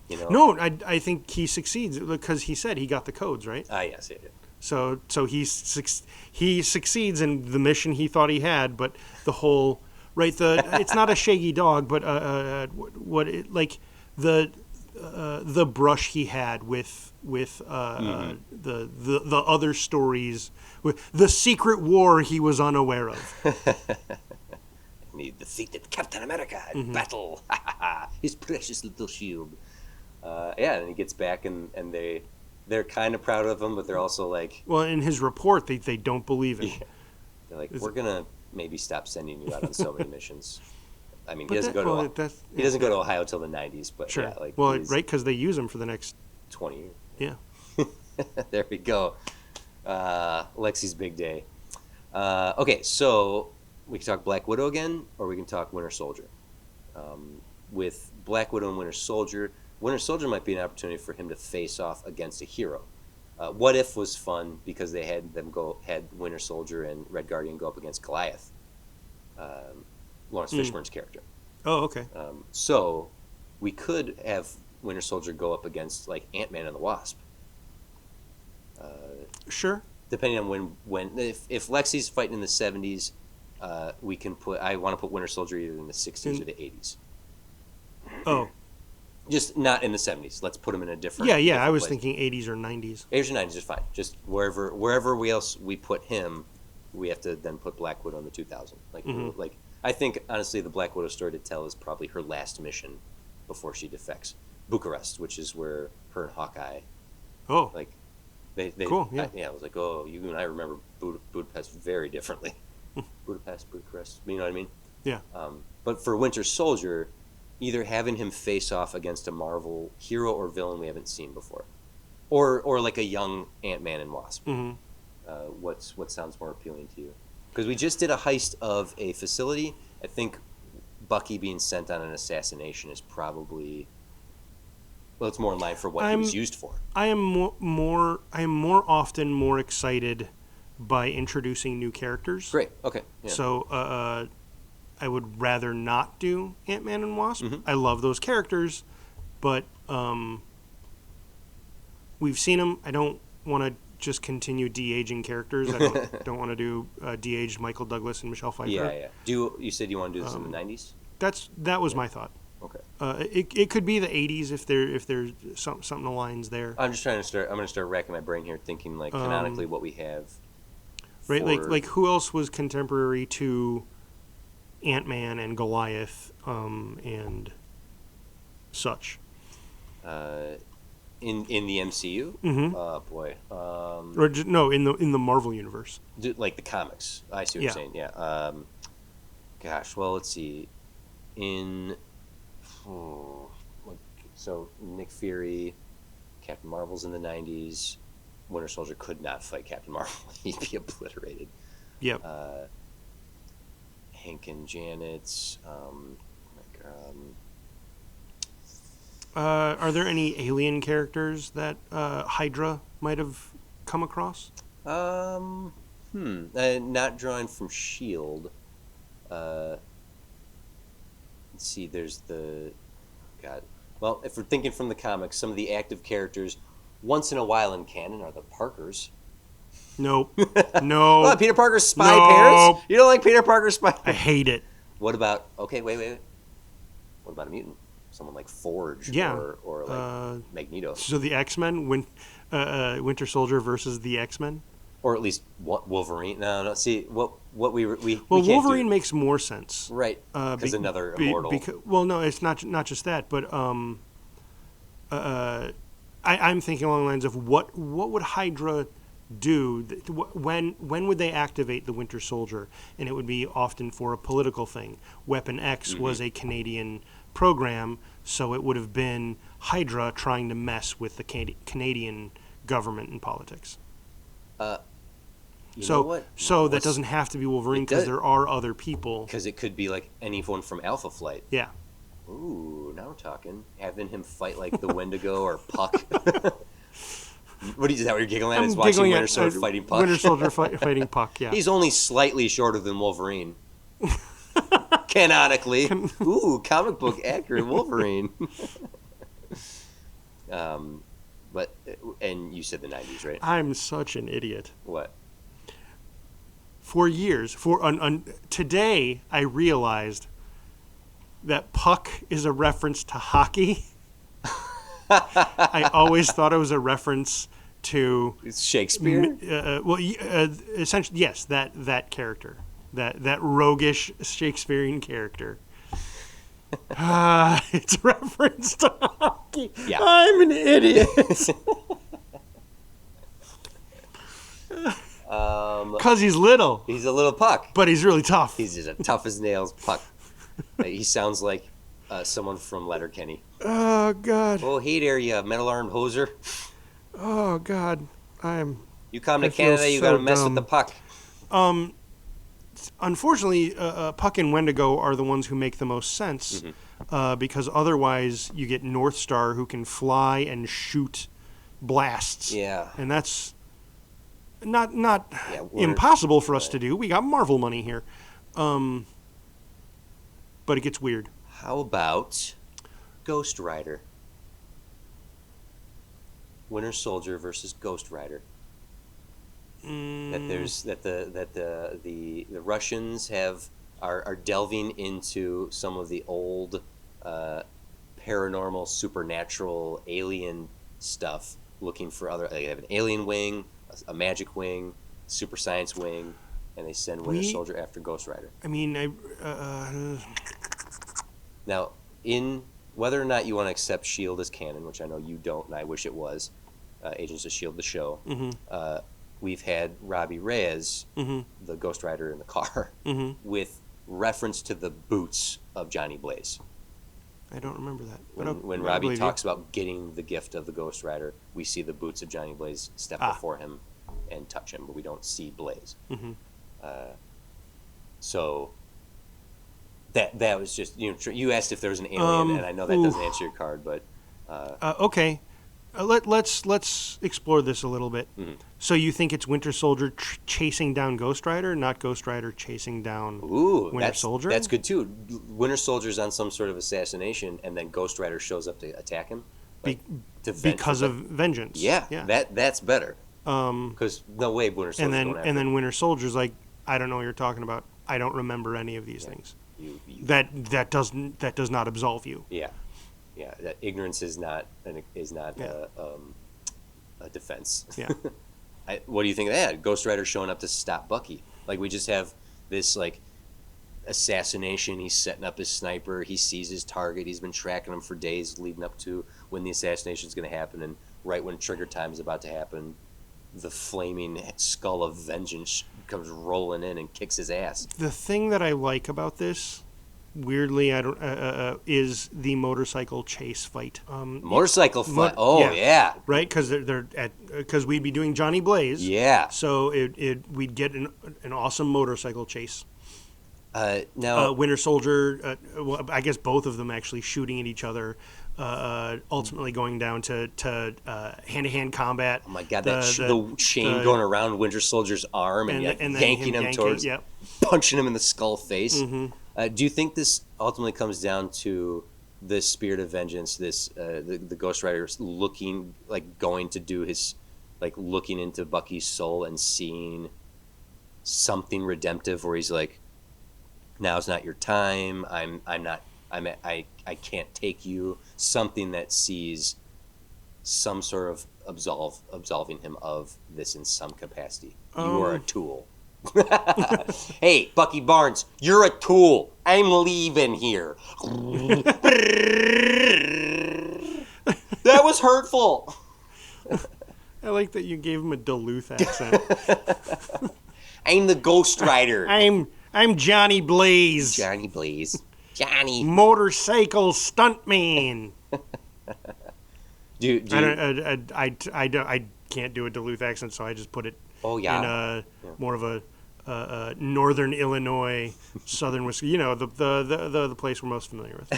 S2: No, I think he succeeds, because he said he got the codes, right?
S3: Yes, yeah.
S2: So he succeeds in the mission he thought he had, but the whole it's not a shaggy dog, but the brush he had with the other stories, with the secret war he was unaware of.
S3: And he defeated Captain America in battle. His precious little shield. And he gets back, and they're kind of proud of him, but they're also like...
S2: Well, in his report, they don't believe it.
S3: Yeah. They're like, we're going to maybe stop sending you out on so many missions. I mean, he doesn't go to Ohio till the 90s, but
S2: sure.
S3: Yeah.
S2: Right, because they use him for the next...
S3: 20 years.
S2: Yeah.
S3: There we go. Lexi's big day. Okay, so we can talk Black Widow again, or we can talk Winter Soldier. With Black Widow and Winter Soldier might be an opportunity for him to face off against a hero. What If was fun because they had Winter Soldier and Red Guardian go up against Goliath, Lawrence Fishburne's character.
S2: Oh, okay.
S3: So we could have Winter Soldier go up against like Ant-Man and the Wasp.
S2: Sure.
S3: Depending on if Lexi's fighting in the 70s, we can I want to put Winter Soldier either in the 60s or the 80s.
S2: Oh.
S3: Just not in the 70s. Let's put him in a different.
S2: Yeah. I was
S3: place.
S2: thinking 80s or 90s.
S3: 80s or 90s is fine. Just wherever we put him, we have to then put Black Widow in the 2000. Like I think honestly, the Black Widow story to tell is probably her last mission before she defects. Bucharest, which is where her and Hawkeye.
S2: Oh.
S3: Like they
S2: cool. Yeah.
S3: I was like, oh, you and I remember Budapest very differently. Bucharest. You know what I mean?
S2: Yeah.
S3: But for Winter Soldier, either having him face off against a Marvel hero or villain we haven't seen before, or like a young Ant-Man and Wasp. What sounds more appealing to you? Because we just did a heist of a facility. I think Bucky being sent on an assassination is probably it's more in line for what he was used for.
S2: I am more often more excited by introducing new characters.
S3: Great. Okay. Yeah.
S2: So I would rather not do Ant-Man and Wasp. I love those characters, but We've seen them. I don't want to just continue de-aging characters. I don't want to do de-aged Michael Douglas and Michelle Pfeiffer.
S1: Yeah. You said you want to do this in the 90s?
S2: That was my thought.
S1: Okay.
S2: It could be the 80s if there's something aligns there.
S1: I'm just trying to start. I'm going to start racking my brain here, thinking like canonically what we have.
S2: Right, like who else was contemporary to Ant-Man and Goliath, and such.
S1: In the MCU.
S2: Mm-hmm.
S1: Oh boy.
S2: Or no, in the Marvel universe.
S1: Like the comics. I see what you're saying. Yeah. Gosh. Well, let's see. So Nick Fury, Captain Marvel's in the 90s. Winter Soldier could not fight Captain Marvel. He'd be obliterated.
S2: Yep.
S1: Hank and Janet's.
S2: Are there any alien characters that Hydra might have come across?
S1: Not drawing from S.H.I.E.L.D. Let's see, there's well, if we're thinking from the comics, some of the active characters, once in a while in canon, are the Parkers.
S2: Nope. No.
S1: What, Peter Parker's spy parents? You don't like Peter Parker's spy parents?
S2: I hate it.
S1: What about, okay, wait. What about a mutant? Someone like Forge or like Magneto.
S2: So the X-Men, Winter Soldier versus the X-Men?
S1: Or at least Wolverine. No. See, what we
S2: Wolverine makes more sense,
S1: right? Because another immortal.
S2: No, it's not just that, but I'm thinking along the lines of what would Hydra do? When would they activate the Winter Soldier? And it would be often for a political thing. Weapon X was a Canadian program, so it would have been Hydra trying to mess with the Canadian government and politics. So that doesn't have to be Wolverine because there are other people.
S1: Because it could be like anyone from Alpha Flight.
S2: Yeah.
S1: Ooh, now we're talking. Having him fight like the Wendigo or Puck. What is that? What you're giggling at? Is watching Winter Soldier fighting Puck.
S2: Winter Soldier fighting Puck. Yeah.
S1: He's only slightly shorter than Wolverine. Canonically. Ooh, comic book accurate Wolverine. But you said the 90s, right?
S2: I'm such an idiot.
S1: What?
S2: For years, today I realized that Puck is a reference to hockey. I always thought it was a reference to
S1: Shakespeare.
S2: Essentially, yes, that character, that roguish Shakespearean character. It's a reference to hockey.
S1: Yeah.
S2: I'm an idiot. Because he's little.
S1: He's a little Puck.
S2: But he's really tough.
S1: He's just a tough as nails Puck. He sounds like someone from Letterkenny.
S2: Oh, God.
S1: Oh, hey there, you metal-armed hoser.
S2: Oh, God.
S1: You come to Canada, you got to mess with the Puck.
S2: Unfortunately, Puck and Wendigo are the ones who make the most sense, because otherwise you get North Star, who can fly and shoot blasts.
S1: Yeah.
S2: And that's not impossible for us to do. We got Marvel money here. But it gets weird.
S1: How about Ghost Rider? Winter Soldier versus Ghost Rider. That the Russians are delving into some of the old paranormal, supernatural, alien stuff, looking for other. They have an alien wing, a magic wing, super science wing, and they send Winter Soldier after Ghost Rider.
S2: I mean,
S1: now, in whether or not you want to accept S.H.I.E.L.D. as canon, which I know you don't, and I wish it was, Agents of S.H.I.E.L.D. the show. We've had Robbie Reyes, the Ghost Rider in the car, with reference to the boots of Johnny Blaze.
S2: I don't remember that.
S1: When Robbie talks about getting the gift of the Ghost Rider, we see the boots of Johnny Blaze step before him and touch him, but we don't see Blaze. So that was just, you asked if there was an alien, and I know that doesn't answer your card, but
S2: okay. Let's explore this a little bit. So you think it's Winter Soldier chasing down Ghost Rider, not Ghost Rider chasing down Winter Soldier?
S1: That's good too. Winter Soldier's on some sort of assassination, and then Ghost Rider shows up to attack him.
S2: because of vengeance.
S1: Yeah. That's better. Because no way Winter Soldier.
S2: And then Winter Soldier's like, I don't know what you're talking about. I don't remember any of these things. That does not absolve you.
S1: Yeah. That ignorance is not a defense.
S2: Yeah.
S1: What do you think of that? Ghost Rider showing up to stop Bucky. Like, we just have this like assassination. He's setting up his sniper. He sees his target. He's been tracking him for days leading up to when the assassination is going to happen. And right when trigger time is about to happen, the flaming skull of vengeance comes rolling in and kicks his ass.
S2: The thing that I like about this, weirdly, is the motorcycle chase fight.
S1: Motorcycle fight. Yeah.
S2: Right, because we'd be doing Johnny Blaze.
S1: Yeah.
S2: So we'd get an awesome motorcycle chase.
S1: Now,
S2: Winter Soldier. Well, I guess both of them actually shooting at each other. Ultimately going down to hand-to-hand combat.
S1: Oh my God! The chain going around Winter Soldier's arm and yanking him towards, punching him in the skull face. Mm-hmm. Do you think this ultimately comes down to this spirit of vengeance? This the Ghost Rider looking into Bucky's soul and seeing something redemptive, where he's like, "Now's not your time. I can't take you." Something that sees some sort of absolving him of this in some capacity. You are a tool. Hey, Bucky Barnes, you're a tool. I'm leaving here. That was hurtful.
S2: I like that you gave him a Duluth accent.
S1: I'm the Ghost Rider.
S2: I'm Johnny Blaze.
S1: Johnny Blaze. Johnny.
S2: Motorcycle stuntman. I can't do a Duluth accent, so I just put it in more of a northern Illinois, southern Wisconsin. You know, the place we're most familiar with.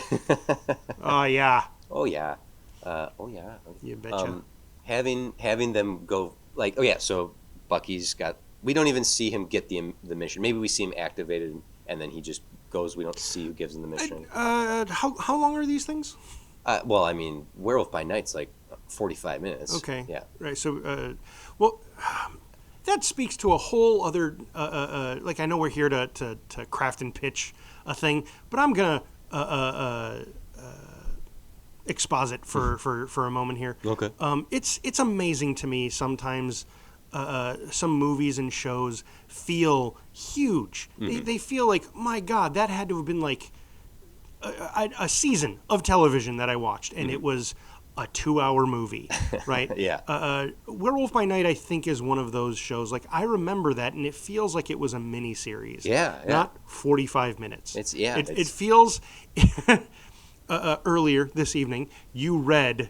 S2: Oh yeah.
S1: Oh yeah.
S2: You betcha.
S1: Having them go like, so Bucky's got. We don't even see him get the mission. Maybe we see him activated, and then he just goes. We don't see who gives him the mission.
S2: How long are these things?
S1: Well, I mean, Werewolf by Night's like 45 minutes.
S2: Okay.
S1: Yeah.
S2: Right. So, that speaks to a whole other. Like, I know we're here to craft and pitch a thing, but I'm gonna exposit for a moment here.
S1: Okay.
S2: It's amazing to me sometimes. Some movies and shows feel huge. Mm-hmm. They feel like, my God, that had to have been like a season of television that I watched, and it was a 2-hour movie, right?
S1: Yeah.
S2: Werewolf by Night, I think, is one of those shows. Like, I remember that, and it feels like it was a mini-series.
S1: Yeah.
S2: Not 45 minutes.
S1: It
S2: feels... earlier this evening, you read...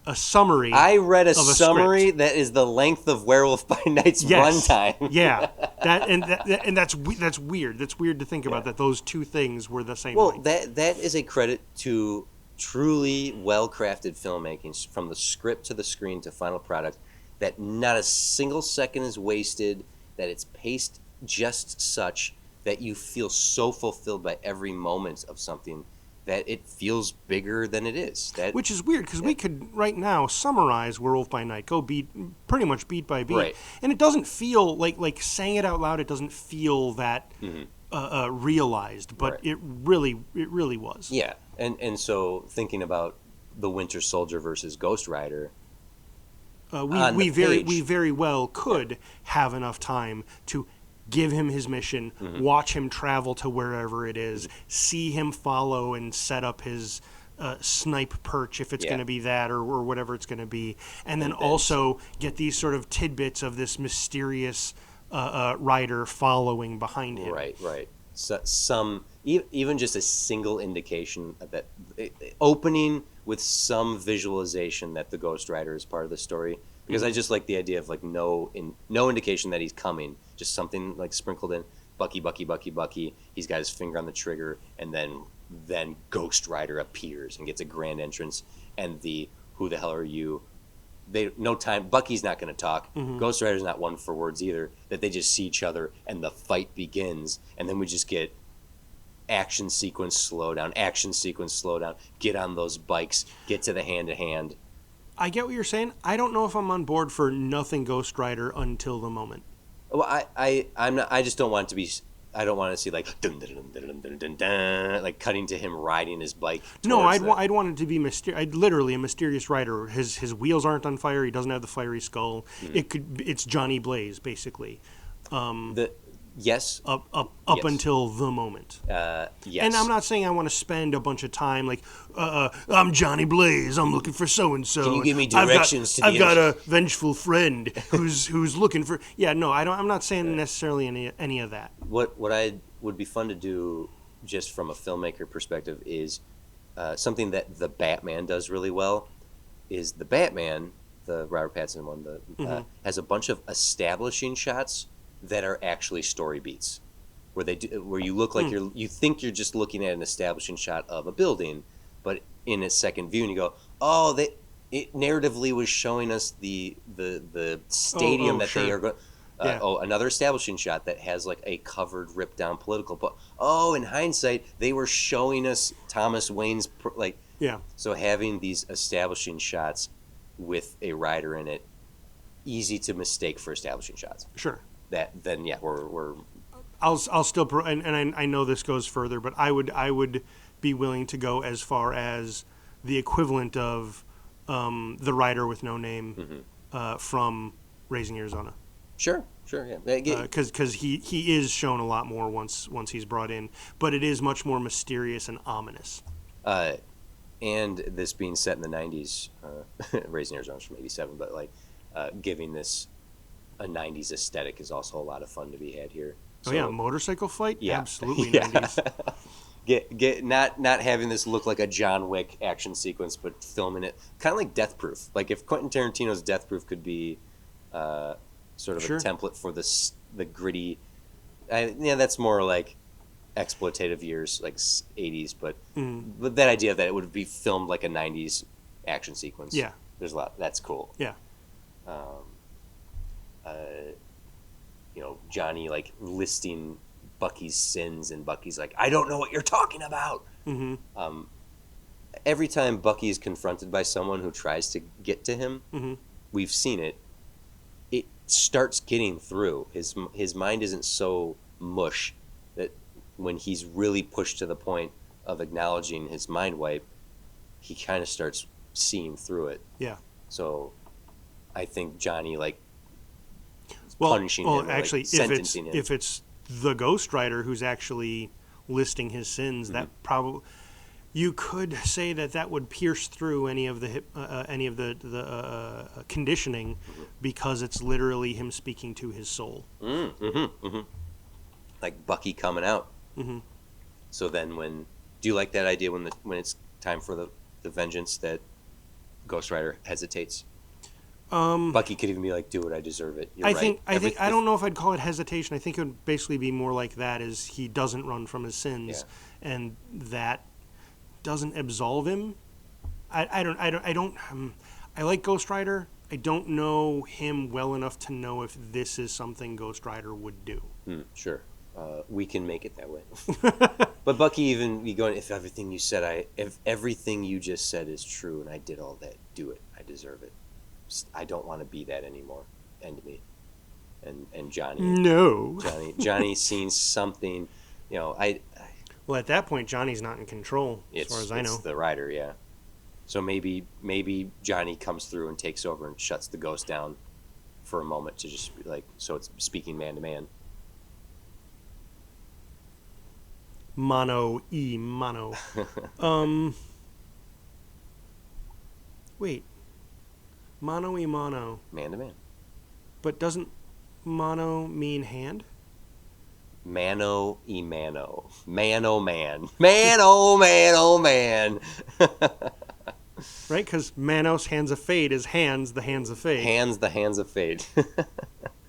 S2: a summary.
S1: I read a summary that is the length of Werewolf by Night's runtime.
S2: Yeah, that's weird. That's weird to think about that those two things were the same.
S1: Well, that is a credit to truly well-crafted filmmaking, from the script to the screen to final product. That not a single second is wasted. That it's paced just such that you feel so fulfilled by every moment of something, that it feels bigger than it is.
S2: Which is weird, because we could right now summarize Werewolf by Night, go pretty much beat by beat,
S1: right.
S2: And it doesn't feel like saying it out loud. It doesn't feel that realized, but
S1: right.
S2: it really was.
S1: Yeah, and so thinking about the Winter Soldier versus Ghost Rider,
S2: we very well could have enough time to give him his mission, watch him travel to wherever it is, see him follow and set up his snipe perch, if it's going to be that or whatever it's going to be, and then also get these sort of tidbits of this mysterious rider following behind him.
S1: Right. So even just a single indication of that, opening with some visualization that the Ghost Rider is part of the story. Because I just like the idea of like no indication that he's coming, just something like sprinkled in. Bucky. He's got his finger on the trigger, and then Ghost Rider appears and gets a grand entrance. And who the hell are you? No time. Bucky's not going to talk. Mm-hmm. Ghost Rider's not one for words either. That they just see each other and the fight begins, and then we just get action sequence slowdown, action sequence slowdown, get on those bikes, get to the hand-to-hand.
S2: I get what you're saying. I don't know if I'm on board for nothing Ghost Rider until the moment.
S1: Well, I'm not. I just don't want it to be. I don't want to see like dun, dun, dun, dun, dun, dun, dun, like cutting to him riding his bike.
S2: No, I'd want it to be literally a mysterious rider. His wheels aren't on fire. He doesn't have the fiery skull. Mm-hmm. It's Johnny Blaze basically.
S1: Yes.
S2: Up
S1: yes.
S2: until the moment.
S1: Yes.
S2: And I'm not saying I want to spend a bunch of time like, I'm Johnny Blaze. I'm looking for so and so.
S1: Can you give me directions?
S2: I've got a vengeful friend who's looking for. Yeah, no, I don't. I'm not saying necessarily any of that.
S1: What would be fun to do, just from a filmmaker perspective, is something that the Batman does really well. Is the Batman, the Robert Pattinson one, has a bunch of establishing shots that are actually story beats, where you look like you think you're just looking at an establishing shot of a building, but in a second view, and you go, oh, it narratively was showing us the stadium that
S2: sure.
S1: they are going. Another establishing shot that has like a covered, ripped down political. But in hindsight, they were showing us Thomas Wayne's So having these establishing shots with a rider in it, easy to mistake for establishing shots.
S2: Sure.
S1: We're.
S2: I'll still and I know this goes further, but I would be willing to go as far as the equivalent of the rider with no name from Raising Arizona.
S1: Sure, yeah.
S2: Because he is shown a lot more once he's brought in, but it is much more mysterious and ominous.
S1: And this being set in the 90s, Raising Arizona's from '87, but giving this a 90s aesthetic is also a lot of fun to be had here. So,
S2: motorcycle fight?
S1: Yeah.
S2: Absolutely 90s.
S1: Get not having this look like a John Wick action sequence, but filming it kind of like Death Proof. Like if Quentin Tarantino's Death Proof could be sort of a template for the gritty. That's more like exploitative years, like 80s, but that idea that it would be filmed like a 90s action sequence.
S2: Yeah.
S1: There's a lot. That's cool.
S2: Yeah.
S1: Johnny listing Bucky's sins, and Bucky's like, I don't know what you're talking about. Mm-hmm. Every time Bucky is confronted by someone who tries to get to him, we've seen it. It starts getting through. His mind isn't so mush that when he's really pushed to the point of acknowledging his mind wipe, he kind of starts seeing through it.
S2: Yeah.
S1: So I think Johnny punishing him,
S2: actually,
S1: sentencing him.
S2: If it's the Ghost Rider who's actually listing his sins, that probably you could say that would pierce through any of the conditioning, because it's literally him speaking to his soul.
S1: Like Bucky coming out. So then, do you like that idea when it's time for the vengeance, that Ghost Rider hesitates? Bucky could even be like, "Do it, I deserve it."
S2: I think I don't know if I'd call it hesitation. I think it would basically be more like that: is he doesn't run from his sins, and that doesn't absolve him. I like Ghost Rider. I don't know him well enough to know if this is something Ghost Rider would do.
S1: Sure, we can make it that way. But Bucky even be going, if everything you just said is true, and I did all that, do it. I deserve it. I don't want to be that anymore. End me. And Johnny.
S2: No.
S1: Johnny seeing something. Well,
S2: at that point, Johnny's not in control, as far as I know.
S1: It's the rider, yeah. So maybe Johnny comes through and takes over and shuts the ghost down for a moment to just so it's speaking man to man.
S2: Mano. Wait. Mano y mano.
S1: Man to man.
S2: But doesn't mano mean hand?
S1: Mano y mano. Man oh man. Man oh man oh man.
S2: Right? Because Manos, hands of fate, is hands, the hands of fate.
S1: Hands, the hands of fate.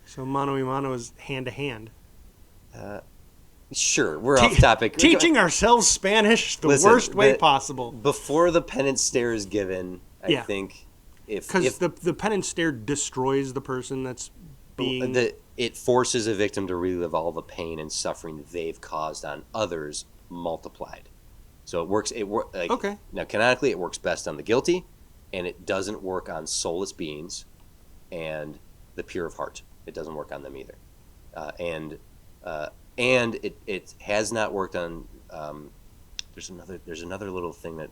S2: So mano y mano is hand to hand.
S1: Sure, we're off topic.
S2: Teaching ourselves Spanish the worst way possible.
S1: Before the penance stare is given, I think...
S2: Because the penance stare destroys the person that's being...
S1: It forces a victim to relive all the pain and suffering they've caused on others multiplied. So it works.
S2: Okay.
S1: Now canonically, it works best on the guilty, and it doesn't work on soulless beings, and the pure of heart. It doesn't work on them either, and it has not worked on. There's another little thing that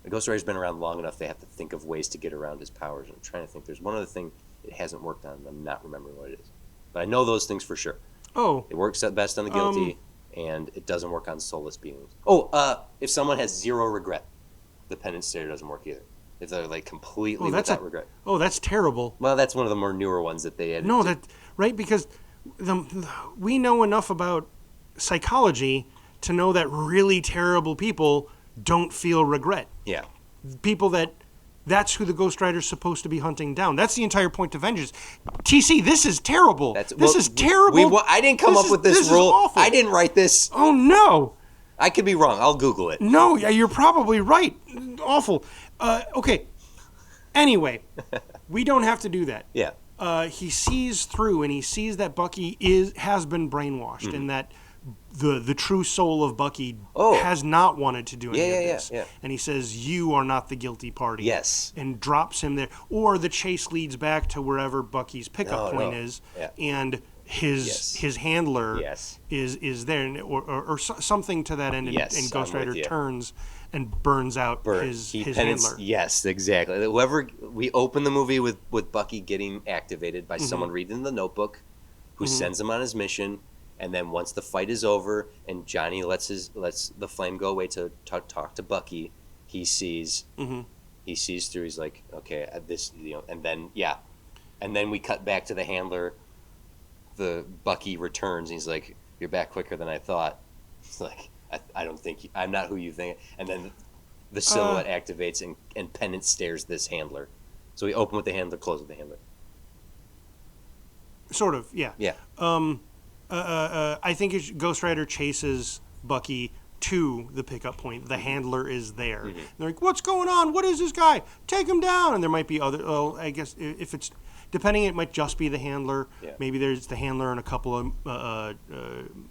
S1: the Ghost Rider's been around long enough. They have to think of ways to get around his powers. I'm trying to think. There's one other thing it hasn't worked on. I'm not remembering what it is, but I know those things for sure.
S2: Oh,
S1: it works at best on the guilty. And it doesn't work on soulless beings. Oh, if someone has zero regret, the penance stare doesn't work either. If they're like completely without regret.
S2: Oh, that's terrible.
S1: Well, that's one of the more newer ones that they added.
S2: No, right, because we know enough about psychology to know that really terrible people don't feel regret.
S1: Yeah.
S2: People that's who the Ghost Rider's supposed to be hunting down. That's the entire point of vengeance. TC, this is terrible. This is terrible.
S1: I didn't come up with this rule.
S2: Is awful.
S1: I didn't write this.
S2: Oh, no.
S1: I could be wrong. I'll Google it.
S2: No, you're probably right. Awful. Okay. Anyway, we don't have to do that.
S1: Yeah.
S2: He sees through, and he sees that Bucky has been brainwashed, and that the true soul of Bucky has not wanted to do any of this.
S1: Yeah.
S2: And he says, you are not the guilty party.
S1: Yes.
S2: And drops him there. Or the chase leads back to wherever Bucky's pickup point is, and his handler is there, or something to that end, and Ghost Rider turns and burns out his handler.
S1: Yes, exactly. Whoever we open the movie with Bucky getting activated by someone reading the notebook, who sends him on his mission. And then once the fight is over and Johnny lets the flame go away to talk to Bucky, he sees through. He's like, okay, and then we cut back to the handler. The Bucky returns and he's like, you're back quicker than I thought. It's like, I don't think I'm not who you think. And then the silhouette activates and Penance stares this handler. So we open with the handler, close with the handler.
S2: Sort of, yeah.
S1: Yeah.
S2: I think Ghost Rider chases Bucky to the pickup point. The handler is there. They're like, what's going on? What is this guy? Take him down. And there might be other, I guess if it's, depending, it might just be the handler. Yeah. Maybe there's the handler and a couple of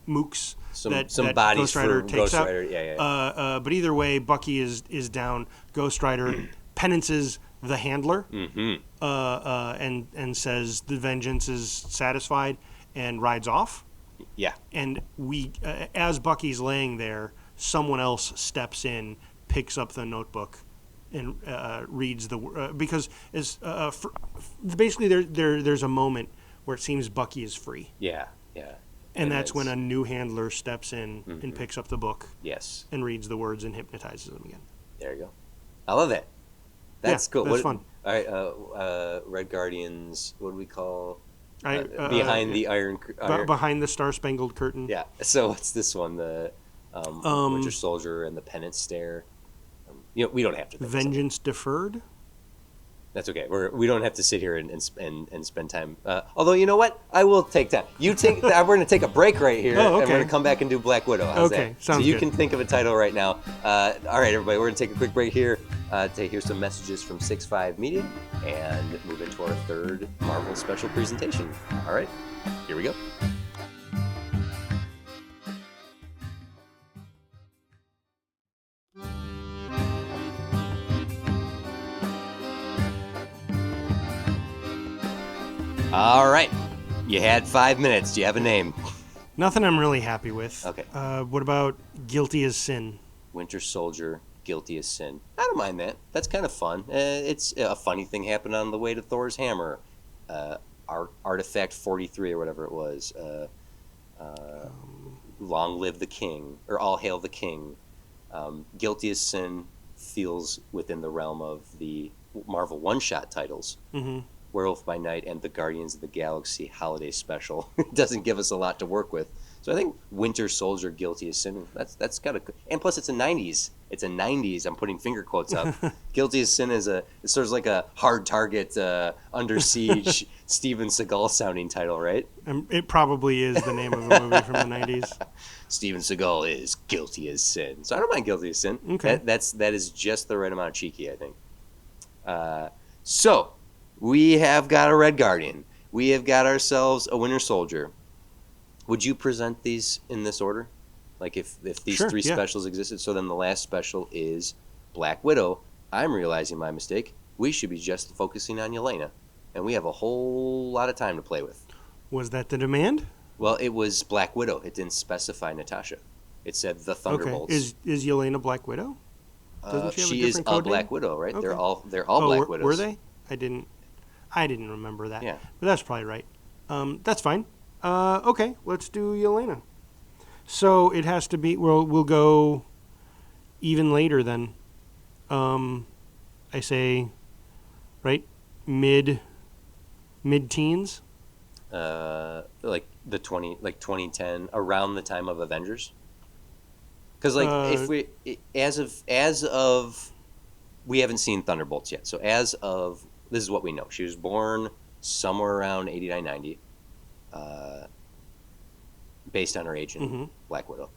S2: mooks that
S1: bodies
S2: Ghost Rider
S1: for
S2: takes
S1: Ghost
S2: out.
S1: Rider. Yeah.
S2: But either way, Bucky is down. Ghost Rider penances the handler and says the vengeance is satisfied and rides off.
S1: Yeah.
S2: And we, as Bucky's laying there, someone else steps in, picks up the notebook, and reads because basically there's a moment where it seems Bucky is free.
S1: Yeah.
S2: And that's when a new handler steps in and picks up the book.
S1: Yes.
S2: And reads the words and hypnotizes them again.
S1: There you go. I love that. That's cool.
S2: That's fun.
S1: All right. Red Guardians. What do we call?
S2: Behind the Star-Spangled Curtain.
S1: Yeah. So what's this one? The Winter Soldier and the Penance Stare. We don't have to.
S2: Vengeance Deferred.
S1: That's okay. We don't have to sit here and spend time. Although you know what, I will take time. We're going to take a break right here, and we're going to come back and do Black Widow. How's that?
S2: Sounds
S1: so you
S2: good.
S1: can think of a title right now. All right, everybody, we're going to take a quick break here to hear some messages from 6.5 Media and move into our third Marvel special presentation. All right, here we go. All right. You had 5 minutes. Do you have a name?
S2: Nothing I'm really happy with.
S1: Okay.
S2: What about Guilty as Sin?
S1: Winter Soldier, Guilty as Sin. I don't mind that. That's kind of fun. It's a funny thing happened on the way to Thor's hammer. Artifact 43 or whatever it was. Long Live the King, or All Hail the King. Guilty as Sin feels within the realm of the Marvel one-shot titles. Mm-hmm. Werewolf by Night and the Guardians of the Galaxy Holiday Special. It doesn't give us a lot to work with. So I think Winter Soldier, Guilty as Sin, that's kind of... And plus it's a 90s. It's a 90s, I'm putting finger quotes up. Guilty as Sin is it's sort of like a Hard Target, Under Siege, Steven Seagal sounding title, right?
S2: It probably is the name of a movie from the 90s.
S1: Steven Seagal is Guilty as Sin. So I don't mind Guilty as Sin.
S2: Okay.
S1: That is just the right amount of cheeky, I think. So... we have got a Red Guardian. We have got ourselves a Winter Soldier. Would you present these in this order? Like if these three specials existed, so then the last special is Black Widow. I'm realizing my mistake. We should be just focusing on Yelena, and we have a whole lot of time to play with.
S2: Was that the demand?
S1: Well, it was Black Widow. It didn't specify Natasha. It said the Thunderbolts.
S2: Okay. Is Yelena Black Widow?
S1: She is a Black Widow, right? Okay. They're all Black Widows.
S2: Were they? I didn't remember that.
S1: Yeah.
S2: But that's probably right. That's fine. Okay, let's do Yelena. So it has to be. We'll go even later then. I say, right, mid-teens.
S1: Like 2010, around the time of Avengers. Because as of we haven't seen Thunderbolts yet. So as of this is what we know. She was born somewhere around 89, 90. Based on her age in Black Widow.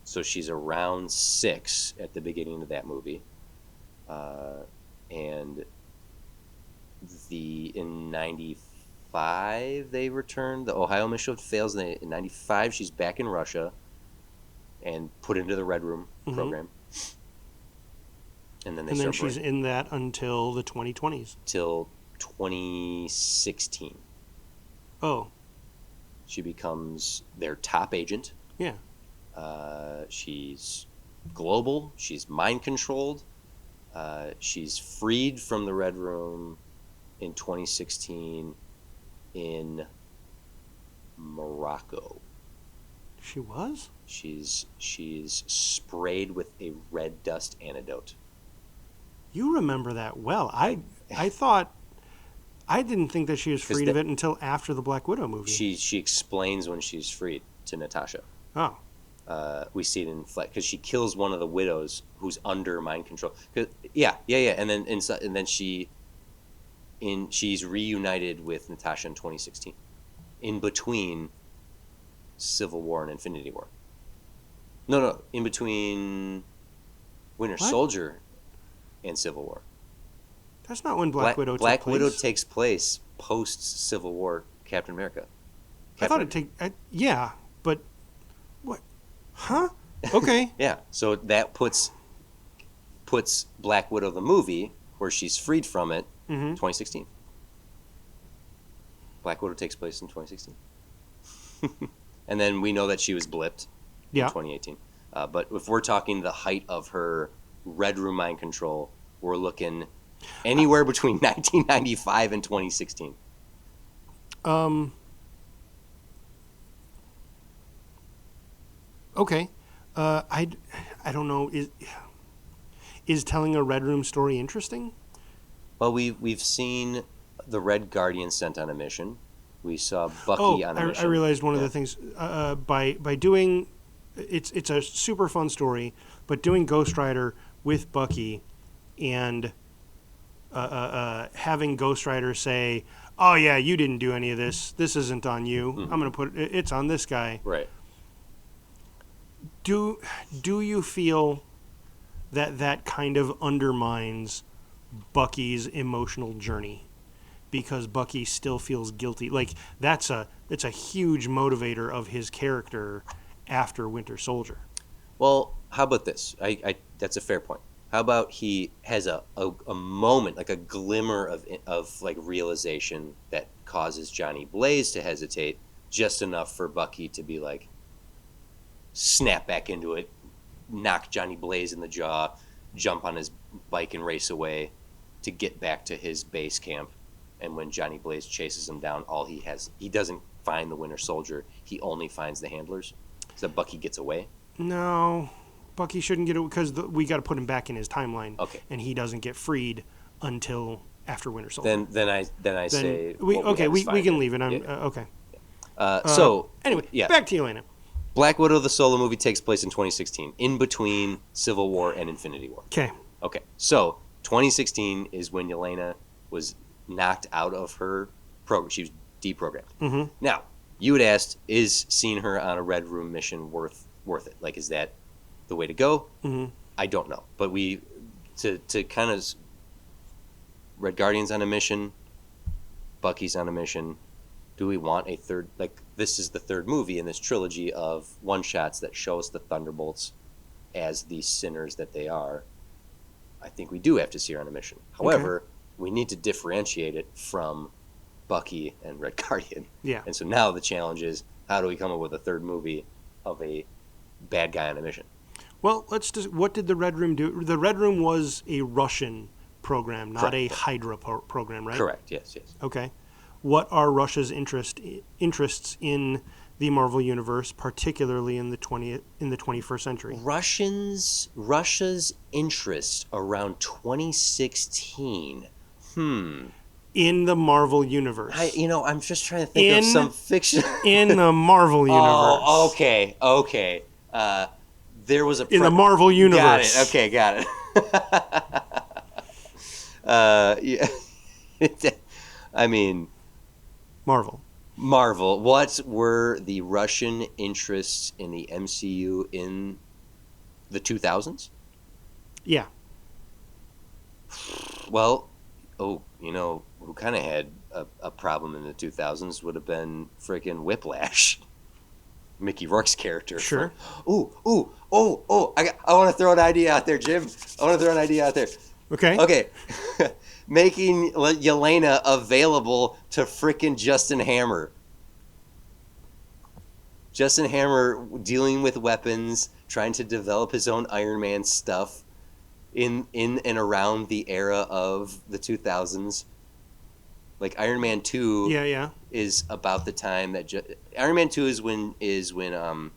S1: So she's around 6 at the beginning of that movie. And in 95 they returned. The Ohio mission fails. In 95 she's back in Russia and put into the Red Room program. And then
S2: she's in that until the 2020s.
S1: Till 2016.
S2: Oh.
S1: She becomes their top agent.
S2: Yeah.
S1: She's global. She's mind controlled. She's freed from the Red Room in 2016 in Morocco.
S2: She was?
S1: She's sprayed with a red dust antidote.
S2: You remember that well. I thought I didn't think that she was freed of it until after the Black Widow movie.
S1: She explains when she's freed to Natasha.
S2: Oh.
S1: We see it in because she kills one of the widows who's under mind control. Yeah. And then she's reunited with Natasha in 2016, in between Civil War and Infinity War. No, in between Winter Soldier and Civil War.
S2: That's not when Black Widow took place.
S1: Black Widow takes place post Civil War Captain America.
S2: I thought yeah, but what? Huh? Okay.
S1: Yeah, so that puts Black Widow the movie where she's freed from it 2016. Black Widow takes place in 2016. And then we know that she was blipped in 2018. But if we're talking the height of her Red Room mind control, we're looking anywhere between 1995 and 2016.
S2: Okay. I don't know. Is telling a Red Room story interesting?
S1: Well, we've seen the Red Guardian sent on a mission. We saw Bucky on a mission.
S2: I realized one of the things by doing it's a super fun story, but doing Ghost Rider with Bucky and having Ghost Rider say, "Oh yeah, you didn't do any of this. This isn't on you. I'm going to put it's on this guy."
S1: Right.
S2: Do you feel that kind of undermines Bucky's emotional journey? Because Bucky still feels guilty. Like it's a huge motivator of his character after Winter Soldier.
S1: Well, how about this? That's a fair point. How about he has a moment, like a glimmer of like realization that causes Johnny Blaze to hesitate, just enough for Bucky to be like, snap back into it, knock Johnny Blaze in the jaw, jump on his bike and race away to get back to his base camp. And when Johnny Blaze chases him down, he doesn't find the Winter Soldier. He only finds the handlers. So Bucky gets away.
S2: No, Bucky shouldn't get away because we got to put him back in his timeline.
S1: Okay.
S2: And he doesn't get freed until after Winter Soldier.
S1: Then I say
S2: we can leave it. Okay.
S1: So
S2: anyway, back to Yelena.
S1: Black Widow, the solo movie, takes place in 2016, in between Civil War and Infinity War. Okay. So 2016 is when Yelena was knocked out of her program. She was deprogrammed. Now, you had asked, is seeing her on a Red Room mission worth it? Like, is that the way to go? I don't know. But to kind of Red Guardian's on a mission, Bucky's on a mission, do we want a third? Like, this is the third movie in this trilogy of one-shots that show us the Thunderbolts as the sinners that they are. I think we do have to see her on a mission. However, we need to differentiate it from Bucky and Red Guardian.
S2: Yeah.
S1: And so now the challenge is, how do we come up with a third movie of a bad guy on a mission?
S2: Well, what did the Red Room do? The Red Room was a Russian program, not
S1: Correct.
S2: a Hydra program, right?
S1: Correct. Yes.
S2: Okay. What are Russia's interests in the Marvel Universe, particularly in the 21st century?
S1: Russia's interest around 2016.
S2: In the Marvel Universe.
S1: I'm just trying to think of some fiction.
S2: In the Marvel Universe.
S1: Oh, okay. There was
S2: in the Marvel Universe.
S1: Got it. Yeah. I mean,
S2: Marvel.
S1: What were the Russian interests in the MCU in the 2000s?
S2: Yeah.
S1: Well, who kind of had a problem in the 2000s would have been freaking Whiplash. Mickey Rourke's character.
S2: Sure.
S1: I want to throw an idea out there, Jim. Okay. Making Yelena available to frickin' Justin Hammer. Justin Hammer dealing with weapons, trying to develop his own Iron Man stuff in and around the era of the 2000s. Like Iron Man 2 is about the time that Iron Man 2 is when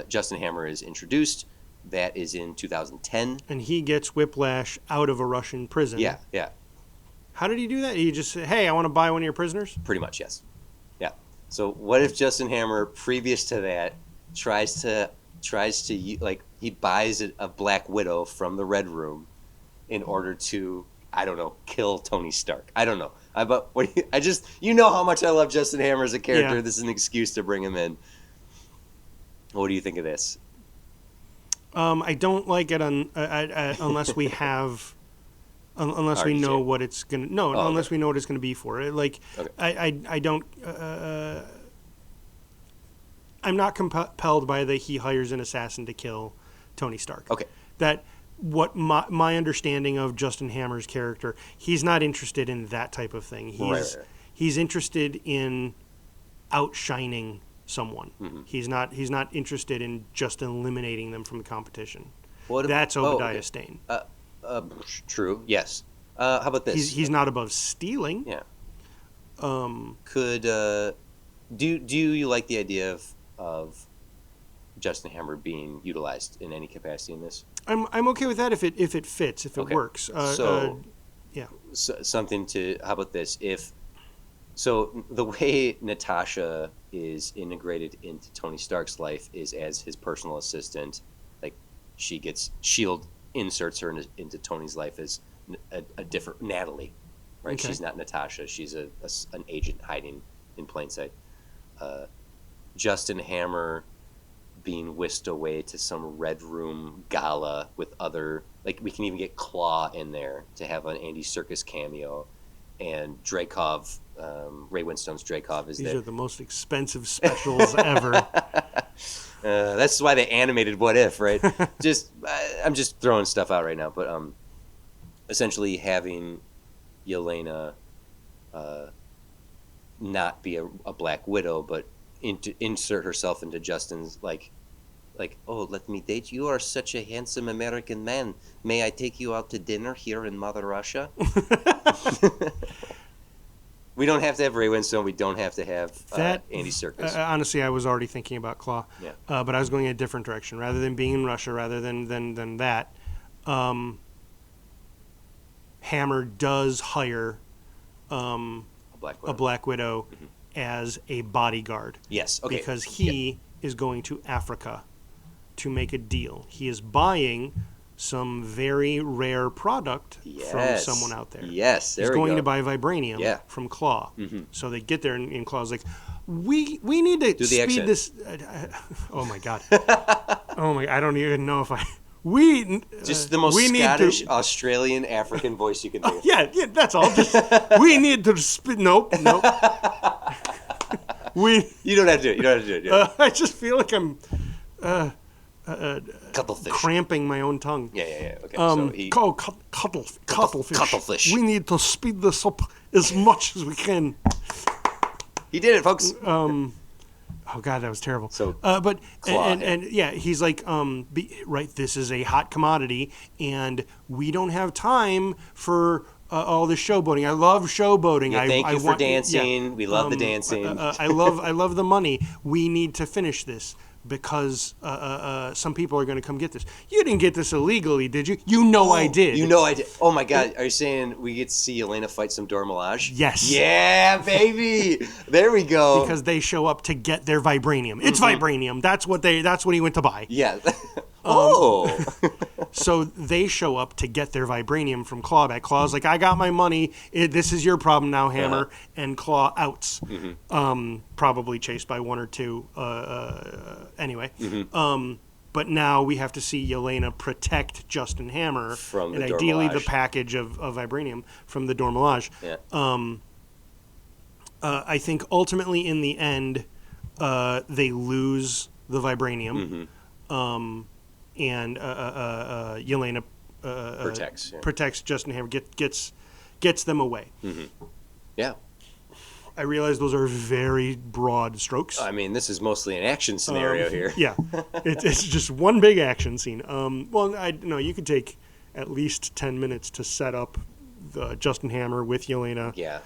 S1: Justin Hammer is introduced. That is in 2010.
S2: And he gets Whiplash out of a Russian prison.
S1: Yeah.
S2: How did he do that? He just said, hey, I want to buy one of your prisoners?
S1: Pretty much, yes. Yeah. So what if Justin Hammer, previous to that, tries to he buys a Black Widow from the Red Room in order to, I don't know, kill Tony Stark. I don't know. How much I love Justin Hammer as a character. Yeah. This is an excuse to bring him in. What do you think of this?
S2: I don't like it unless we have, unless we know what it's gonna. No, unless we know what it's gonna be for. I don't. I'm not compelled by that he hires an assassin to kill Tony Stark.
S1: Okay.
S2: That what my understanding of Justin Hammer's character, he's not interested in that type of thing. He's interested in outshining someone. Mm-hmm. He's not interested in just eliminating them from the competition. That's Obadiah Stane.
S1: True. Yes. How about this?
S2: He's not above stealing.
S1: Yeah. Do you like the idea of Justin Hammer being utilized in any capacity in this?
S2: I'm okay with that if it fits, if it works. Yeah.
S1: Something to. How about this? So the way Natasha is integrated into Tony Stark's life is as his personal assistant. Like, she gets S.H.I.E.L.D. inserts her into Tony's life as a different Natalie, right? Okay. She's not Natasha. She's an agent hiding in plain sight. Justin Hammer being whisked away to some Red Room gala with other, like, we can even get Claw in there to have an Andy Serkis cameo, and Dreykov, Ray Winstone's Dreykov is there.
S2: These are the most expensive specials ever.
S1: That's why they animated What If, right? I'm just throwing stuff out right now, but essentially having Yelena not be a Black Widow, but insert herself into Justin's like, oh, let me date you. You are such a handsome American man. May I take you out to dinner here in Mother Russia? We don't have to have Ray Winstone. We don't have to have Andy Serkis.
S2: Honestly, I was already thinking about Claw.
S1: Yeah.
S2: But I was going in a different direction. Rather than being in Russia, rather than that, Hammer does hire a Black Widow mm-hmm. as a bodyguard.
S1: Yes. Okay.
S2: Because he is going to Africa to make a deal. He is buying some very rare product from someone out there.
S1: Yes,
S2: He's going to buy vibranium from Claw. Mm-hmm. So they get there, and Claw's like, we need to speed this. Oh, my God. I don't even know if I
S1: Just the most Scottish, Australian, African voice you can do.
S2: Yeah, that's all. Just, we need to nope.
S1: You don't have to do it. You don't have to do it. Yeah.
S2: I just feel like I'm
S1: cuttlefish.
S2: Cramping my own tongue.
S1: Yeah. Okay. So
S2: Cuttlefish.
S1: Cuttlefish.
S2: We need to speed this up as much as we can.
S1: He did it, folks.
S2: Oh God, that was terrible.
S1: So,
S2: but and yeah, he's like, right. This is a hot commodity, and we don't have time for all this showboating. I love showboating.
S1: Yeah, thank you for dancing. Yeah. We love the dancing.
S2: I love the money. We need to finish this because some people are going to come get this. You didn't get this illegally, did you? You know I did.
S1: You know I did. Oh my God, are you saying we get to see Yelena fight some Dormelage?
S2: Yes.
S1: Yeah, baby. There we go.
S2: Because they show up to get their vibranium. It's vibranium. That's what he went to buy.
S1: Yeah. Oh.
S2: So they show up to get their vibranium from Clawback. Claw's like, I got my money. This is your problem now, Hammer. And Claw outs. Probably chased by one or two. Anyway. But now we have to see Yelena protect Justin Hammer.
S1: From the
S2: and ideally the package of vibranium from the Dormelage.
S1: Yeah.
S2: I think ultimately in the end, they lose the vibranium. And Yelena protects Justin Hammer, gets them away.
S1: Yeah.
S2: I realize those are very broad strokes.
S1: I mean, this is mostly an action scenario here.
S2: Yeah, it's just one big action scene. You could take at least 10 minutes to set up the Justin Hammer with Yelena.
S1: Yeah.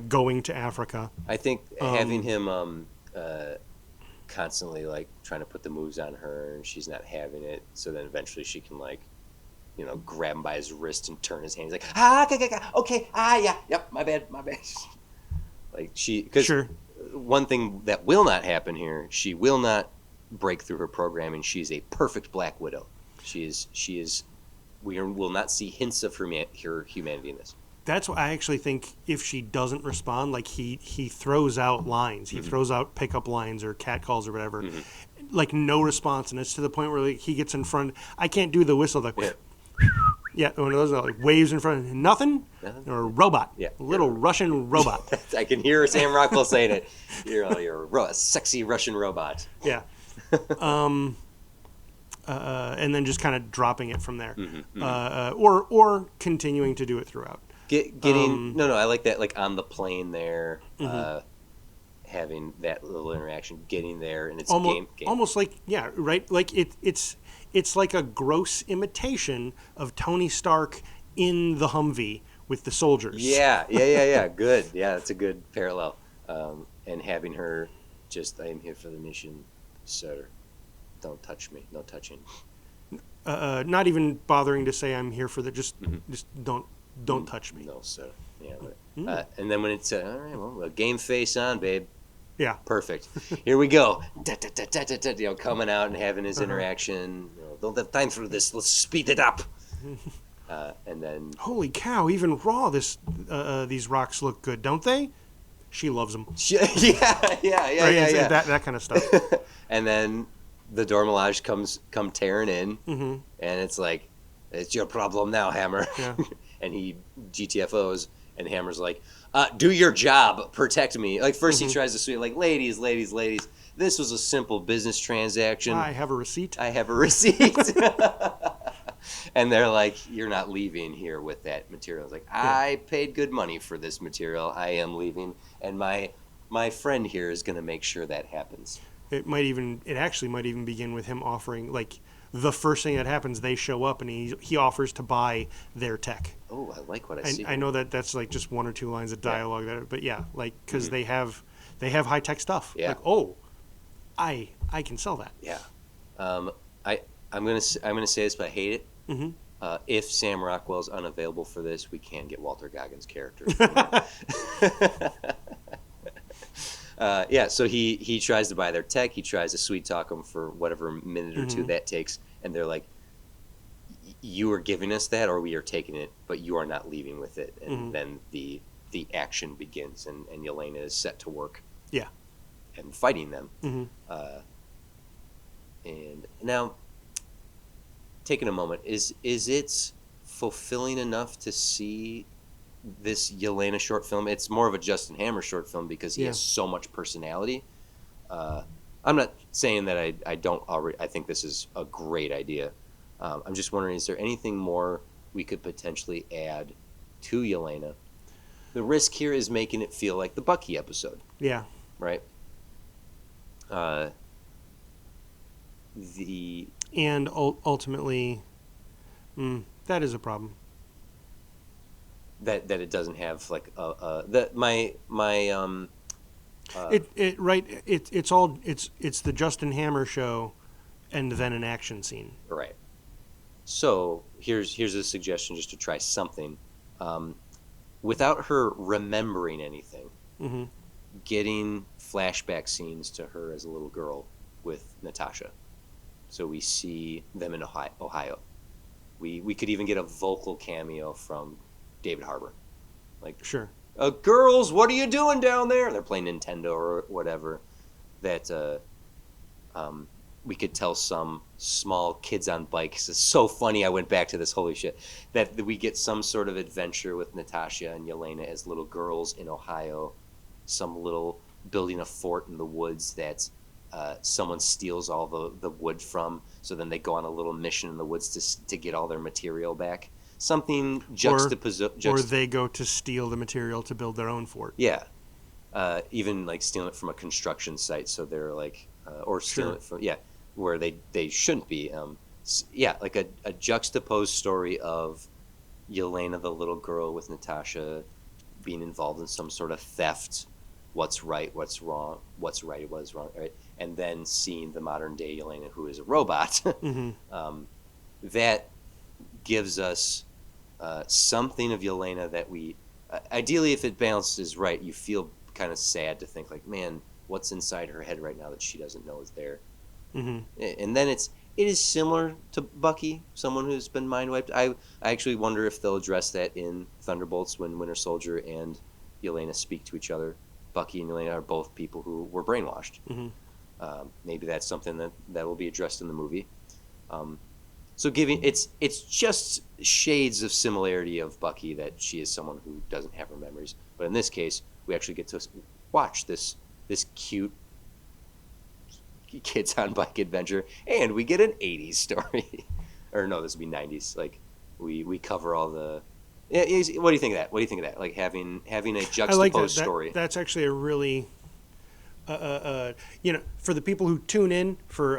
S2: Going to Africa.
S1: I think having him constantly like trying to put the moves on her and she's not having it, so then eventually she can grab him by his wrist and turn his hand. He's like, okay, yep, my bad. Like because one thing that will not happen here, she will not break through her programming. She's a perfect Black Widow. She is. We will not see hints of her humanity in this.
S2: That's why I actually think if she doesn't respond, like he throws out lines, he throws out pickup lines or catcalls or whatever, like no response, and it's to the point where he gets in front. I can't do the whistle, like one of those like waves in front, nothing, or a robot, little Russian robot.
S1: I can hear Sam Rockwell saying it. You're a sexy Russian robot.
S2: Yeah. And then just kind of dropping it from there, or continuing to do it throughout.
S1: Getting I like that, like on the plane there, having that little interaction, getting there, and it's
S2: almost like right, like it's like a gross imitation of Tony Stark in the Humvee with the soldiers.
S1: Yeah, good, that's a good parallel, and having her just, I am here for the mission, sir, don't touch me, no touching.
S2: Not even bothering to say I'm here for the just don't touch me.
S1: No, sir. Yeah. But, and then when it's all right, well, game face on, babe.
S2: Yeah.
S1: Perfect. Here we go. Coming out and having his interaction. Don't have time for this. Let's speed it up. And then.
S2: Holy cow! Even raw, these rocks look good, don't they? She loves them.
S1: Yeah.
S2: That kind of stuff.
S1: And then the Dormelage come tearing in, and it's like, it's your problem now, Hammer.
S2: Yeah.
S1: And he GTFOs, and Hammer's like, do your job, protect me. Like, first he tries to sweet, like, ladies, this was a simple business transaction.
S2: I have a receipt.
S1: And they're like, you're not leaving here with that material. It's like, I paid good money for this material. I am leaving, and my friend here is going to make sure that happens.
S2: It actually might even begin with him offering, like, the first thing that happens, they show up and he offers to buy their tech.
S1: Oh, I like what I see.
S2: I know that's like just one or two lines of dialogue but like because they have high tech stuff.
S1: Yeah.
S2: Like, I can sell that.
S1: Yeah. I'm gonna say this, but I hate it. If Sam Rockwell's unavailable for this, we can get Walter Goggins' character. So he tries to buy their tech. He tries to sweet talk them for whatever minute or two that takes, and they're like, "You are giving us that, or we are taking it, but you are not leaving with it." And then the action begins, and Yelena is set to work.
S2: Yeah.
S1: And fighting them. And now, taking a moment, is it fulfilling enough to see this Yelena short film? It's more of a Justin Hammer short film because he has so much personality. I'm not saying that I don't already. I think this is a great idea. I'm just wondering, is there anything more we could potentially add to Yelena? The risk here is making it feel like the Bucky episode.
S2: Yeah.
S1: Right?
S2: And ultimately, that is a problem.
S1: That it doesn't have like
S2: it's the Justin Hammer show, and then an action scene.
S1: Right. So here's a suggestion just to try something, without her remembering anything, getting flashback scenes to her as a little girl with Natasha. So we see them in Ohio. We could even get a vocal cameo from David Harbour. Like,
S2: sure.
S1: Girls, what are you doing down there? They're playing Nintendo or whatever. That we could tell some small kids on bikes. It's so funny. I went back to this. Holy shit! That we get some sort of adventure with Natasha and Yelena as little girls in Ohio. Some little building a fort in the woods that someone steals all the wood from. So then they go on a little mission in the woods to get all their material back. Something juxtaposed.
S2: Or they go to steal the material to build their own fort.
S1: Yeah. Even like stealing it from a construction site. So they're like, or stealing it from, where they shouldn't be. Like a juxtaposed story of Yelena, the little girl, with Natasha being involved in some sort of theft. What's right, what's wrong, what's right, what's wrong, right? And then seeing the modern day Yelena, who is a robot. That gives us something of Yelena that we ideally, if it balances right, you feel kind of sad to think like, man, what's inside her head right now that she doesn't know is there. And then it is similar to Bucky, someone who's been mind wiped. I actually wonder if they'll address that in Thunderbolts when Winter Soldier and Yelena speak to each other. Bucky and Yelena are both people who were brainwashed. Maybe that's something that will be addressed in the movie. So it's just shades of similarity of Bucky, that she is someone who doesn't have her memories. But in this case, we actually get to watch this cute kids on bike adventure, and we get an 80s story. Or no, this would be 90s. Like we cover all the. Yeah, what do you think of that? What do you think of that? Like having a juxtaposed story.
S2: That's actually a really. For the people who tune in for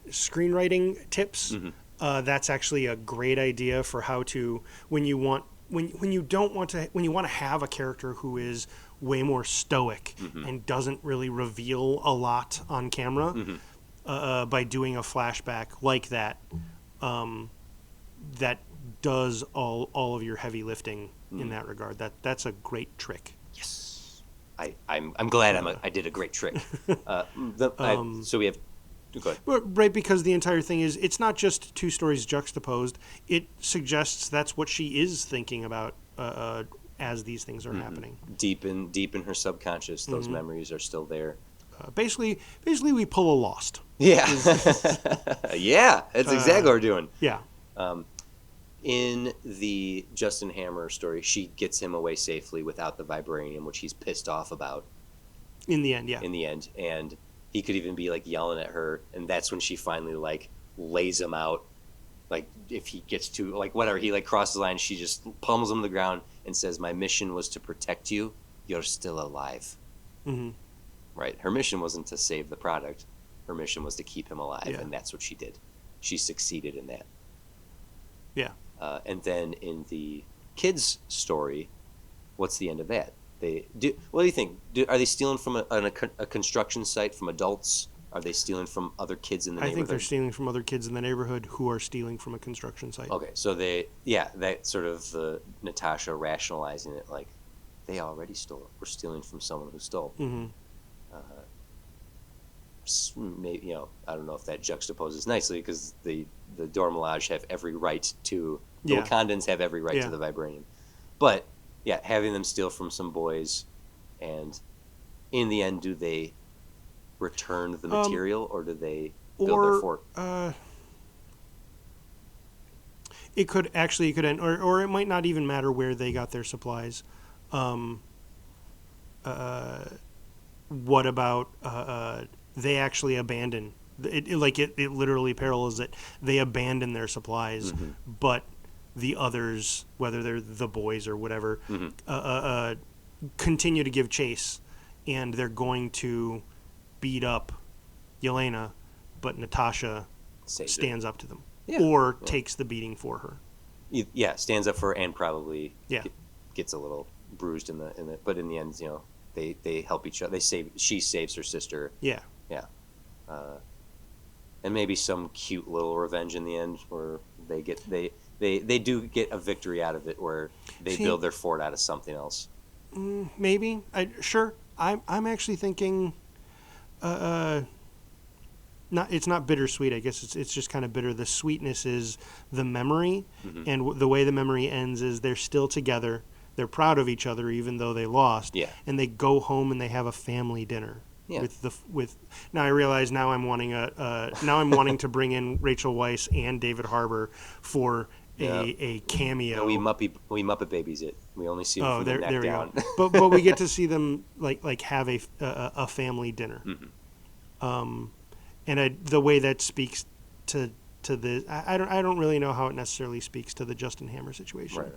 S2: screenwriting tips, that's actually a great idea for how to when you want to have a character who is way more stoic and doesn't really reveal a lot on camera, by doing a flashback like that, that does all of your heavy lifting in that regard. That's a great trick.
S1: Yes. I'm glad I did a great trick. So we have. Go ahead.
S2: Right, because the entire thing is, it's not just two stories juxtaposed. It suggests that's what she is thinking about as these things are happening.
S1: Deep in her subconscious, those memories are still there.
S2: Basically, we pull a Lost.
S1: Yeah, yeah, that's exactly what we're doing.
S2: Yeah.
S1: In the Justin Hammer story, she gets him away safely without the vibranium, which he's pissed off about.
S2: In the end, yeah.
S1: In the end, and he could even be like yelling at her, and that's when she finally like lays him out. Like if he gets to like whatever, he like crosses the line, she just pummels him to the ground and says, "My mission was to protect you. You're still alive." Right. Her mission wasn't to save the product. Her mission was to keep him alive, and that's what she did. She succeeded in that.
S2: Yeah.
S1: And then in the kids' story, what's the end of that? What do you think? Are they stealing from a construction site from adults? Are they stealing from other kids in the neighborhood?
S2: I think they're stealing from other kids in the neighborhood who are stealing from a construction site.
S1: Okay, so that sort of the Natasha rationalizing it, like, they already stole. We're stealing from someone who stole. Maybe, I don't know if that juxtaposes nicely, because the Dormelage have every right to. The Wakandans have every right to the vibranium. But, having them steal from some boys, and in the end, do they return the material, or do they build their fort?
S2: It could end, or it might not even matter where they got their supplies. What about they actually abandon it? It literally parallels it. They abandon their supplies, but the others, whether they're the boys or whatever, continue to give chase, and they're going to beat up Yelena, but Natasha stands up to them, or takes the beating for her.
S1: Yeah, stands up for her and probably gets a little bruised in the. But in the end, they help each other. She saves her sister.
S2: Yeah.
S1: And maybe some cute little revenge in the end, where they do get a victory out of it, where they build their fort out of something else.
S2: Maybe. Sure. I'm actually thinking. It's not bittersweet. I guess it's just kind of bitter. The sweetness is the memory, and the way the memory ends is they're still together. They're proud of each other, even though they lost.
S1: Yeah.
S2: And they go home and they have a family dinner. Yeah. Now I realize I'm wanting to bring in Rachel Weisz and David Harbour for a cameo.
S1: No, we Muppet Babies it. We only see them from the neck down.
S2: but we get to see them like have a family dinner. And the way that speaks to the I don't really know how it necessarily speaks to the Justin Hammer situation. Right.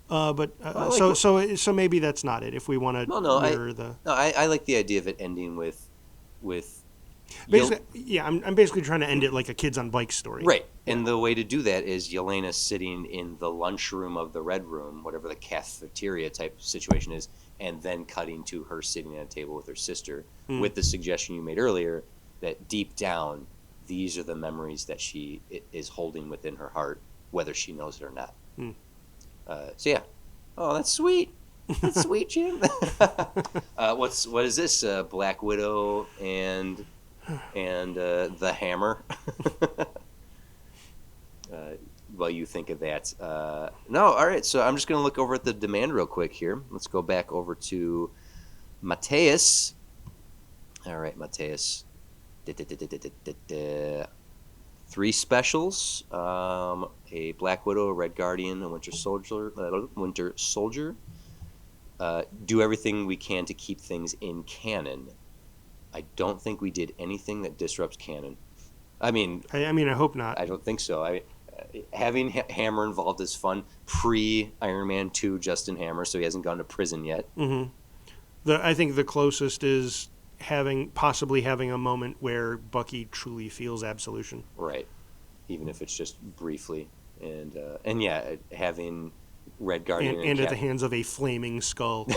S2: So maybe that's not it. If we want to mirror
S1: I like the idea of it ending with
S2: basically, I'm basically trying to end it like a kids on bikes story.
S1: Right. And the way to do that is Yelena sitting in the lunchroom of the Red Room, whatever the cafeteria type situation is, and then cutting to her sitting at a table with her sister, with the suggestion you made earlier that deep down, these are the memories that she is holding within her heart, whether she knows it or not. Oh, that's sweet. That's sweet, Jim. What is this? Black Widow and the Hammer. Well, you think of that. No, all right. So I'm just going to look over at the demand real quick here. Let's go back over to Mateus. All right, Mateus. 3 specials: a Black Widow, a Red Guardian, a Winter Soldier. Do everything we can to keep things in canon. I don't think we did anything that disrupts canon. I
S2: hope not.
S1: I don't think so. Having Hammer involved is fun. Pre-Iron Man 2 Justin Hammer, so he hasn't gone to prison yet.
S2: I think the closest is possibly having a moment where Bucky truly feels absolution.
S1: Right. Even if it's just briefly. And having Red Guardian
S2: and at the hands of a flaming skull.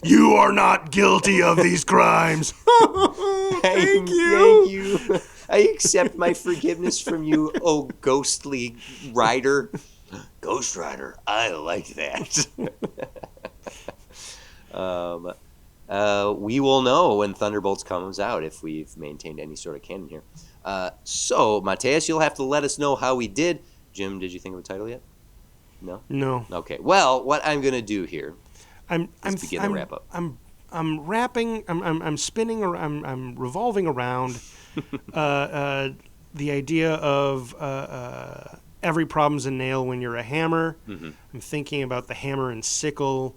S2: You are not guilty of these crimes. Thank you.
S1: I accept my forgiveness from you, oh ghostly rider. Ghost Rider, I like that. We will know when Thunderbolts comes out if we've maintained any sort of canon here. So, Mateus, you'll have to let us know how we did. Jim, did you think of a title yet? No? Okay. Well, what I'm going to do here is begin the wrap up.
S2: I'm wrapping. I'm spinning. I'm revolving around the idea of every problem's a nail when you're a hammer. I'm thinking about the hammer and sickle.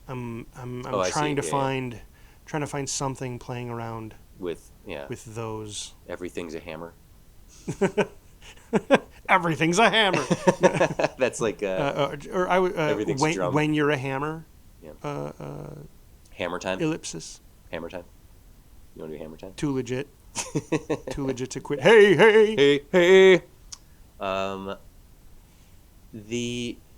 S2: I'm trying to find something playing around with those.
S1: Everything's a hammer.
S2: Everything's a hammer.
S1: That's like everything's drum.
S2: When you're a hammer.
S1: Yeah. Hammer time.
S2: Ellipsis.
S1: Hammer time. You want to do hammer time?
S2: Too legit. Too legit to quit. Hey.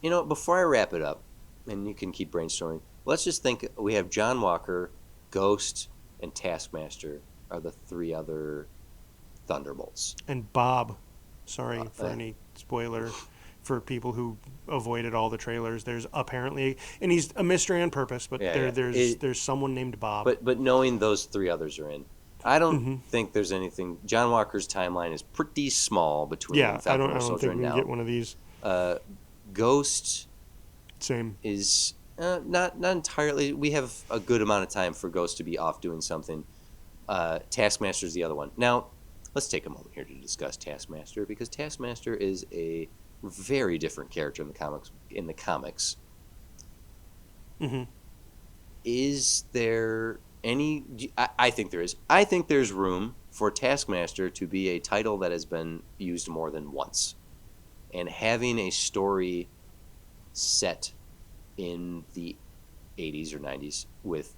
S1: Before I wrap it up, and you can keep brainstorming. Let's just think. We have John Walker, Ghost, and Taskmaster are the 3 other Thunderbolts.
S2: And Bob. Sorry for any spoiler for people who avoided all the trailers. There's apparently, and he's a mystery on purpose, but there's someone named Bob.
S1: But knowing those 3 others are in, I don't think there's anything. John Walker's timeline is pretty small between Falcon and Soldier and now.
S2: I don't think we can get one of these.
S1: Ghost.
S2: Same.
S1: Is not entirely. We have a good amount of time for Ghost to be off doing something. Taskmaster's the other one. Now, let's take a moment here to discuss Taskmaster, because Taskmaster is a very different character in the comics.
S2: Mm-hmm.
S1: Is there any? I think there is. I think there's room for Taskmaster to be a title that has been used more than once, and having a story set in the 80s or 90s with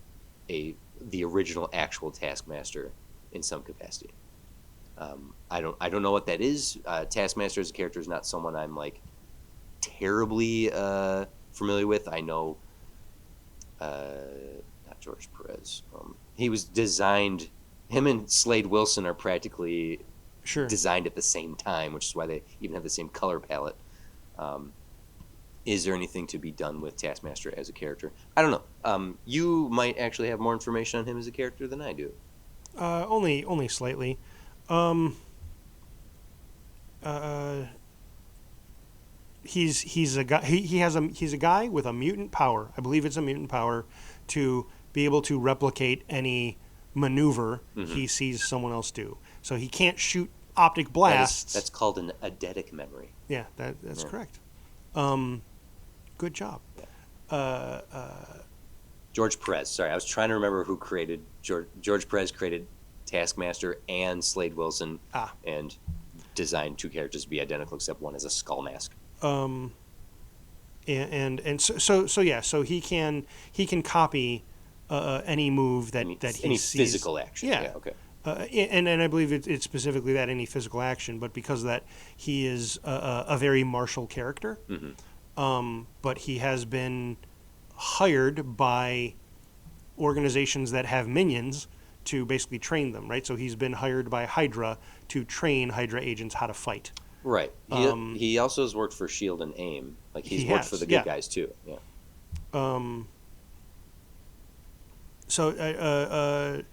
S1: the original actual Taskmaster in some capacity. I don't know what that is. Taskmaster as a character is not someone I'm like terribly familiar with. I know. Not George Perez. He was designed. Him and Slade Wilson are practically designed at the same time, which is why they even have the same color palette. Is there anything to be done with Taskmaster as a character? I don't know. You might actually have more information on him as a character than I do.
S2: Only slightly. He's a guy. He's a guy with a mutant power. I believe it's a mutant power to be able to replicate any maneuver he sees someone else do. So he can't shoot optic blasts.
S1: That's called an eidetic memory.
S2: Yeah, that's correct. Good job.
S1: Yeah. George Perez. Sorry, I was trying to remember who created George Perez created Taskmaster and Slade Wilson, and designed two characters to be identical except one has a skull mask.
S2: So he can copy any move that he
S1: any
S2: sees.
S1: Physical action.
S2: Yeah.
S1: Okay.
S2: And I believe it's specifically that any physical action, but because of that he is a very martial character.
S1: Mm-hmm.
S2: But he has been hired by organizations that have minions to basically train them, right? So he's been hired by Hydra to train Hydra agents how to fight.
S1: Right. He also has worked for S.H.I.E.L.D. and AIM. Like he's worked for the good guys too. Yeah.
S2: So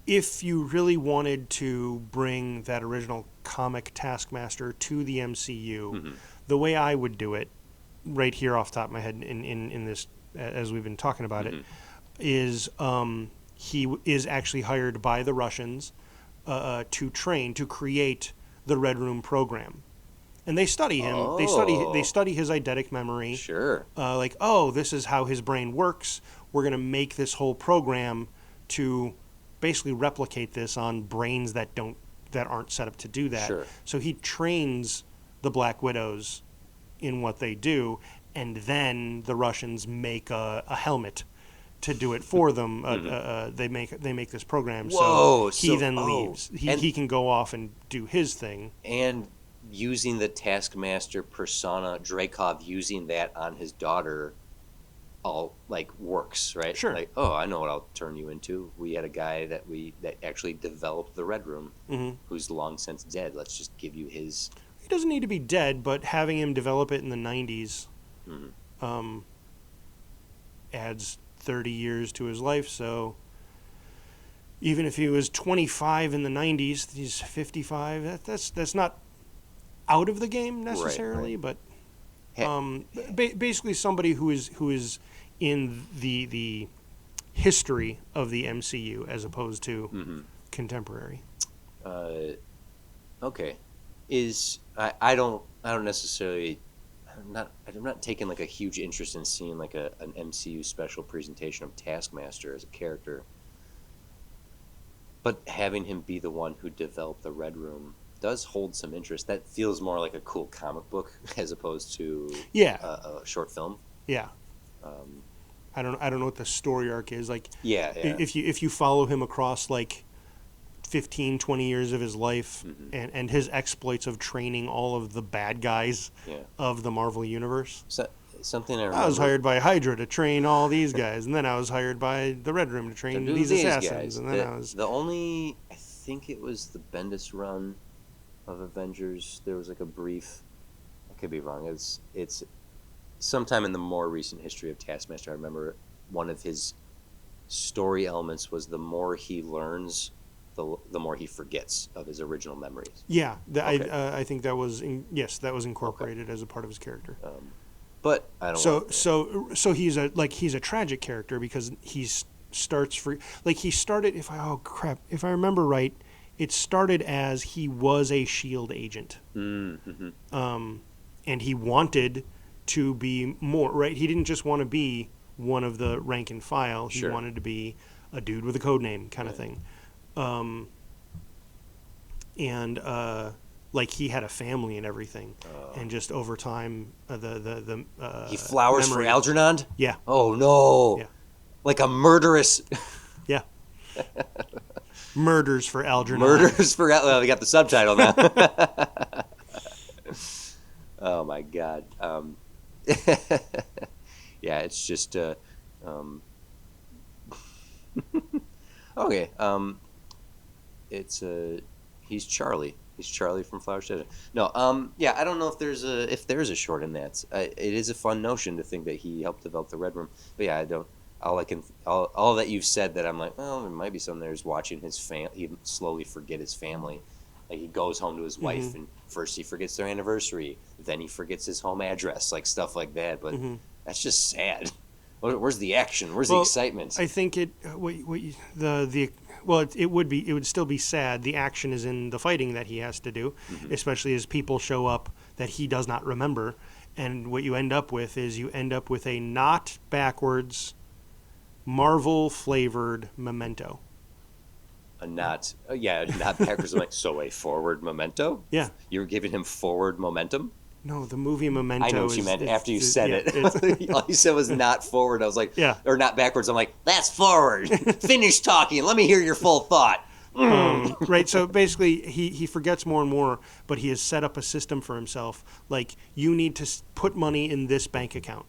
S2: if you really wanted to bring that original comic Taskmaster to the MCU, the way I would do it, right here off the top of my head in this, as we've been talking about it, is he is actually hired by the Russians to create the Red Room program. And they study him.
S1: Oh.
S2: They study his eidetic memory.
S1: Sure.
S2: This is how his brain works. We're going to make this whole program to basically replicate this on brains that aren't set up to do that.
S1: Sure. So
S2: he trains the Black Widows in what they do, and then the Russians make a helmet to do it for them. They make this program.
S1: Whoa,
S2: so he then leaves. He can go off and do his thing.
S1: And using the Taskmaster persona, Dreykov using that on his daughter, all like works, right?
S2: Sure.
S1: Like, oh, I know what I'll turn you into. We had a guy that actually developed the Red Room, who's long since dead. Let's just give you his.
S2: He doesn't need to be dead, but having him develop it in the 90s adds 30 years to his life. So even if he was 25 in the 90s, he's 55. That's not out of the game necessarily,
S1: right.
S2: But basically somebody who is in the history of the MCU as opposed to contemporary.
S1: Okay. I don't necessarily. I'm not taking like a huge interest in seeing like an MCU special presentation of Taskmaster as a character, but having him be the one who developed the Red Room does hold some interest. That feels more like a cool comic book as opposed to a short film.
S2: Yeah. I don't know what the story arc is like.
S1: Yeah.
S2: If you follow him across like 15, 20 years of his life and his exploits of training all of the bad guys of the Marvel Universe.
S1: Something I remember.
S2: I was hired by Hydra to train all these guys, and then I was hired by the Red Room to train these assassins. Guys. And then
S1: I think it was the Bendis run of Avengers. There was like a brief. I could be wrong. It's sometime in the more recent history of Taskmaster. I remember one of his story elements was the more he learns, the more he forgets of his original memories.
S2: Yeah, I think that was incorporated as a part of his character.
S1: But I don't.
S2: So he's a tragic character because he started. If I remember right, it started as he was a S.H.I.E.L.D. agent. and he wanted to be more, right? He didn't just want to be one of the rank and file. He wanted to be a dude with a code name kind of thing. Like he had a family and everything, and just over time,
S1: he flowers for Algernon.
S2: Yeah.
S1: Oh no.
S2: Yeah.
S1: Like a murderous.
S2: Yeah. Murders for Algernon.
S1: Murders for Well, we got the subtitle now. Oh my God. Yeah, it's just. Okay. It's he's Charlie. He's Charlie from Flower Shed. No, yeah, I don't know if there's a short in that. It is a fun notion to think that he helped develop the Red Room. But yeah, I don't. All that you've said that I'm like, well, there might be some there's watching his he slowly forget his family. Like he goes home to his wife, and first he forgets their anniversary, then he forgets his home address, like stuff like that. But that's just sad. Where's the action? Where's the excitement?
S2: I think it would still be sad. The action is in the fighting that he has to do, especially as people show up that he does not remember. And what you end up with is a not backwards, Marvel flavored Memento.
S1: Not backwards. I'm like, so a forward Memento?
S2: Yeah.
S1: You're giving him forward momentum?
S2: No, the movie Memento.
S1: I know what you meant after you said it. All you said was not forward. I was like, or not backwards. I'm like, that's forward. Finish talking. Let me hear your full thought.
S2: Right. So basically, he forgets more and more, but he has set up a system for himself. Like, you need to put money in this bank account.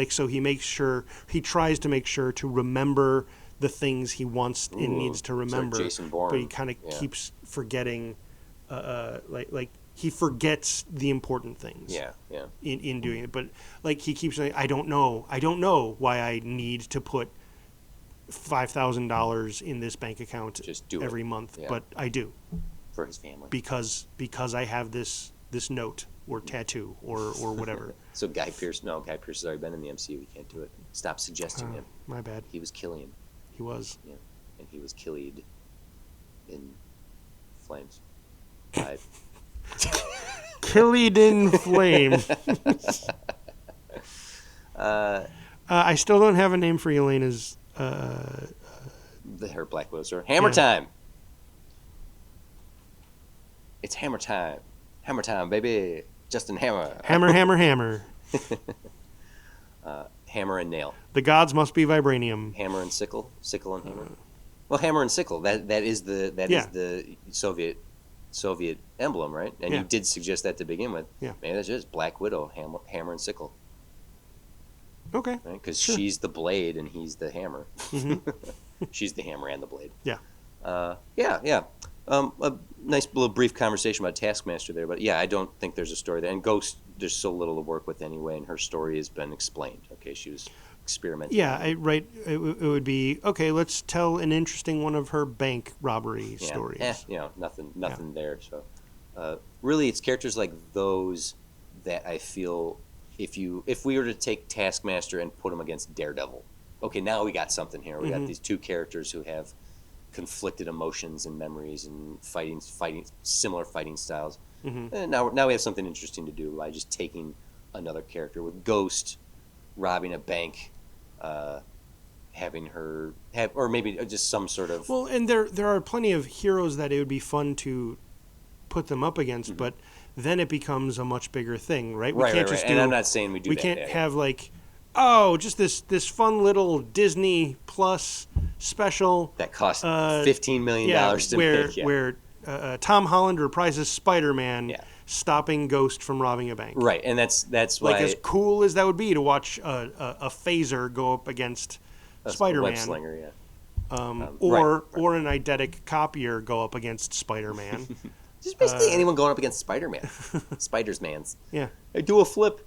S2: So he tries to make sure to remember the things he wants and needs to remember.
S1: Like Jason Bourne.
S2: But he kind of keeps forgetting, he forgets the important things.
S1: Yeah, yeah.
S2: In doing it, but like he keeps saying, I don't know why I need to put $5,000 in this bank account every month, but I do
S1: for his family
S2: because I have this note or tattoo or whatever.
S1: So Guy Pearce has already been in the MCU. He can't do it. Stop suggesting him.
S2: My bad.
S1: He was Killian.
S2: He was.
S1: Yeah, and he was Killied in flames.
S2: Killied in flame. I still don't have a name for Elena's.
S1: Her Black Widow story. Hammer time. It's hammer time. Hammer time, baby. Justin Hammer.
S2: Hammer, hammer, hammer.
S1: Hammer and nail.
S2: The gods must be vibranium.
S1: Hammer and sickle. Sickle and hammer. Well, hammer and sickle. That is the Soviet emblem, right? And you did suggest that to begin with.
S2: Yeah.
S1: Maybe that's just Black Widow, hammer and sickle.
S2: Okay.
S1: Because she's the blade and he's the hammer. She's the hammer and the blade.
S2: Yeah.
S1: Yeah. A nice little brief conversation about Taskmaster there, but yeah, I don't think there's a story there. And Ghost, there's so little to work with anyway, and her story has been explained. Okay, she was experimenting.
S2: Yeah, It would be okay. Let's tell an interesting one of her bank robbery stories.
S1: Nothing there. So, really, it's characters like those that I feel if we were to take Taskmaster and put him against Daredevil, okay, now we got something here. We got these two characters who have conflicted emotions and memories and fighting similar fighting styles. And now we have something interesting to do by just taking another character with Ghost robbing a bank, having her have, or maybe just some sort of.
S2: Well, and there are plenty of heroes that it would be fun to put them up against, but then it becomes a much bigger thing, right? We can't just do.
S1: And I'm not saying we do.
S2: We can't have like, just this fun little Disney Plus special
S1: that cost $15 million to make. Yeah.
S2: Where Tom Holland reprises Spider-Man stopping Ghost from robbing a bank.
S1: Right, and that's why.
S2: Like, as cool as that would be to watch a phaser go up against Spider-Man.
S1: Web slinger, yeah.
S2: Or an eidetic copier go up against Spider-Man.
S1: Just basically anyone going up against Spider-Man. Spider's-Mans.
S2: Yeah.
S1: Hey, do a flip.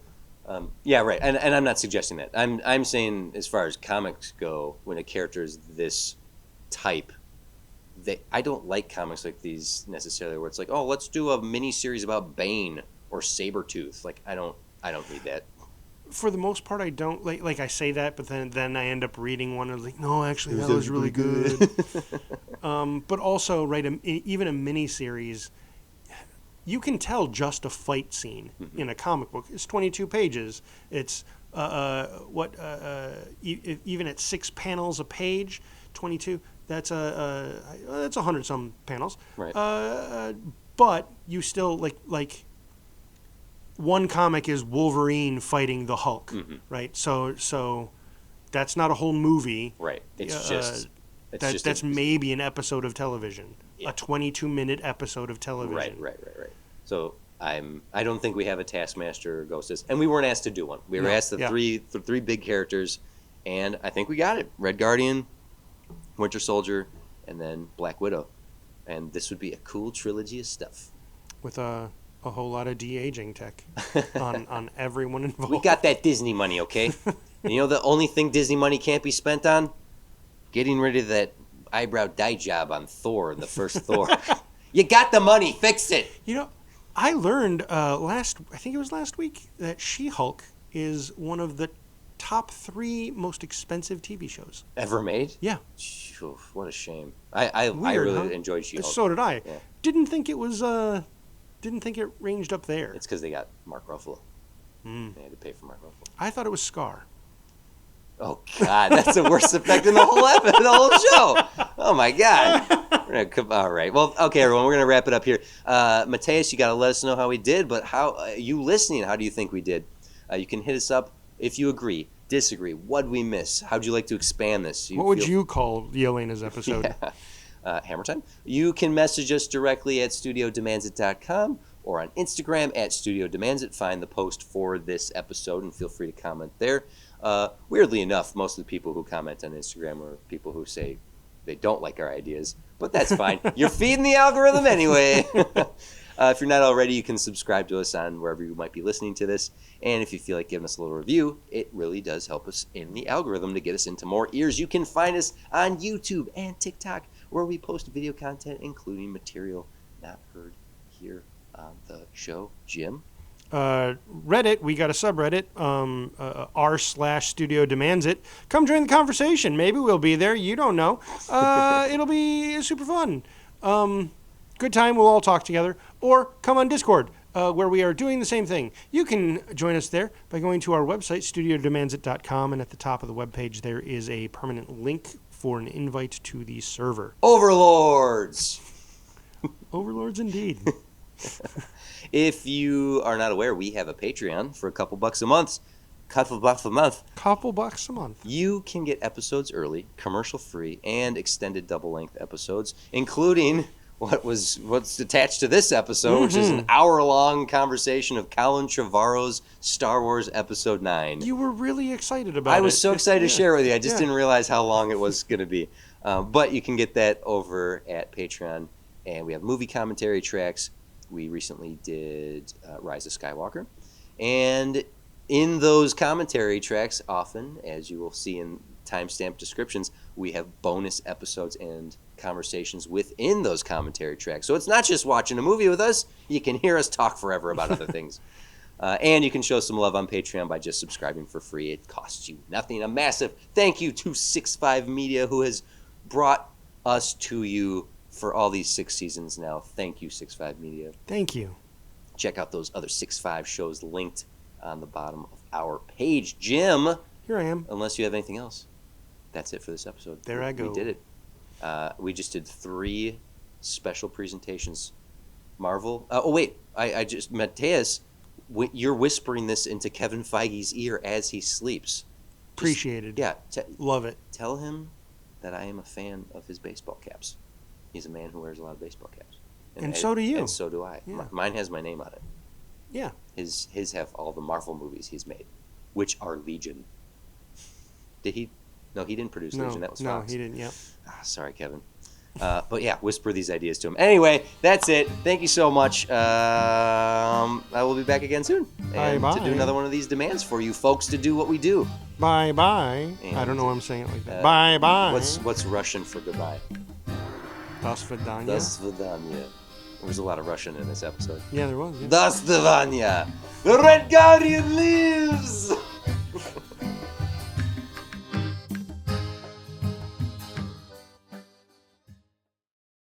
S1: Yeah, right. And I'm not suggesting that. I'm saying as far as comics go, when a character is this type, I don't like comics like these necessarily where it's like, oh, let's do a mini series about Bane or Sabretooth. Like, I don't need that.
S2: For the most part, I don't like I say that, but then I end up reading one and like, no, actually that was really good. But also, right, even a mini series, you can tell just a fight scene in a comic book. It's 22 pages. It's even at 6 panels a page, 22. That's 100 some panels.
S1: Right.
S2: But you still like one comic is Wolverine fighting the Hulk, right? So that's not a whole movie.
S1: Right.
S2: That's maybe an episode of television, a 22-minute episode of television.
S1: Right. So I don't think we have a Taskmaster or Ghostess, and we weren't asked to do one. We were asked the three big characters, and I think we got it: Red Guardian, Winter Soldier, and then Black Widow. And this would be a cool trilogy of stuff
S2: with a whole lot of de-aging tech on everyone involved.
S1: We got that Disney money, okay? And you know the only thing Disney money can't be spent on? Getting rid of that eyebrow dye job on Thor in the first Thor. You got the money, fix it.
S2: You know, I learned I think it was last week, that She-Hulk is one of the top 3 most expensive TV shows
S1: ever made.
S2: Yeah.
S1: What a shame. I really enjoyed She-Hulk.
S2: So did I.
S1: Yeah.
S2: Didn't think it ranged up there.
S1: It's because they got Mark Ruffalo. They had to pay for Mark Ruffalo.
S2: I thought it was Scar.
S1: Oh God, that's the worst effect in the whole episode, the whole show. Oh my God. All right. Well, okay, everyone, we're gonna wrap it up here. Mateus, you gotta let us know how we did, but how you listening? How do you think we did? You can hit us up if you agree, disagree. What'd we miss? How'd you like to expand this?
S2: What would you call Yelena's episode?
S1: Hammer time. You can message us directly at studiodemandsit.com or on Instagram at studiodemandsit. Find the post for this episode and feel free to comment there. Weirdly enough, most of the people who comment on Instagram are people who say they don't like our ideas, but that's fine. You're feeding the algorithm anyway. If you're not already, you can subscribe to us on wherever you might be listening to this. And if you feel like giving us a little review, it really does help us in the algorithm to get us into more ears. You can find us on YouTube and TikTok, where we post video content, including material not heard here on the show. Jim?
S2: Reddit, we got a subreddit, r/Studio Demands It. Come join the conversation. Maybe we'll be there. You don't know. It'll be super fun. Good time. We'll all talk together. Or come on Discord, where we are doing the same thing. You can join us there by going to our website, studiodemandsit.com, and at the top of the webpage there is a permanent link for an invite to the server.
S1: Overlords!
S2: Overlords indeed.
S1: If you are not aware, we have a Patreon for a couple bucks a month. Couple bucks a month. You can get episodes early, commercial-free, and extended double-length episodes, including what's attached to this episode, which is an hour-long conversation of Colin Trevorrow's Star Wars Episode 9.
S2: You were really excited about it.
S1: I was so excited to share it with you. I just didn't realize how long it was going to be. But you can get that over at Patreon. And we have movie commentary tracks. We recently did Rise of Skywalker. And in those commentary tracks, often, as you will see in timestamp descriptions, we have bonus episodes and conversations within those commentary tracks. So it's not just watching a movie with us. You can hear us talk forever about other things. And you can show some love on Patreon by just subscribing for free. It costs you nothing. A massive thank you to 6'5 Media, who has brought us to you for all these 6 seasons now. Thank you, 6'5 Media.
S2: Thank you.
S1: Check out those other 6'5 shows linked on the bottom of our page. Jim.
S2: Here I am.
S1: Unless you have anything else. That's it for this episode.
S2: There I go.
S1: We did it. We just did 3 special presentations. Marvel. I just, Mateus, you're whispering this into Kevin Feige's ear as he sleeps.
S2: Appreciated.
S1: Yeah.
S2: Love it.
S1: Tell him that I am a fan of his baseball caps. He's a man who wears a lot of baseball caps.
S2: And so do you.
S1: And so do I. Yeah. Mine has my name on it.
S2: Yeah.
S1: His have all the Marvel movies he's made, which are Legion. Did he? No, he didn't produce Legion. That was Fox.
S2: No, he didn't, yep.
S1: Sorry, Kevin. But yeah, whisper these ideas to him. Anyway, that's it. Thank you so much. I will be back again soon. And
S2: bye.
S1: to do another one of these demands for you folks to do what we do.
S2: Bye-bye. I don't know why I'm saying it like that. Bye-bye.
S1: What's Russian for goodbye?
S2: Das Vidanya.
S1: Das Vidanya. There was a lot of Russian in this episode.
S2: Yeah, there was. Yeah.
S1: Das Vidanya. The Red Guardian lives!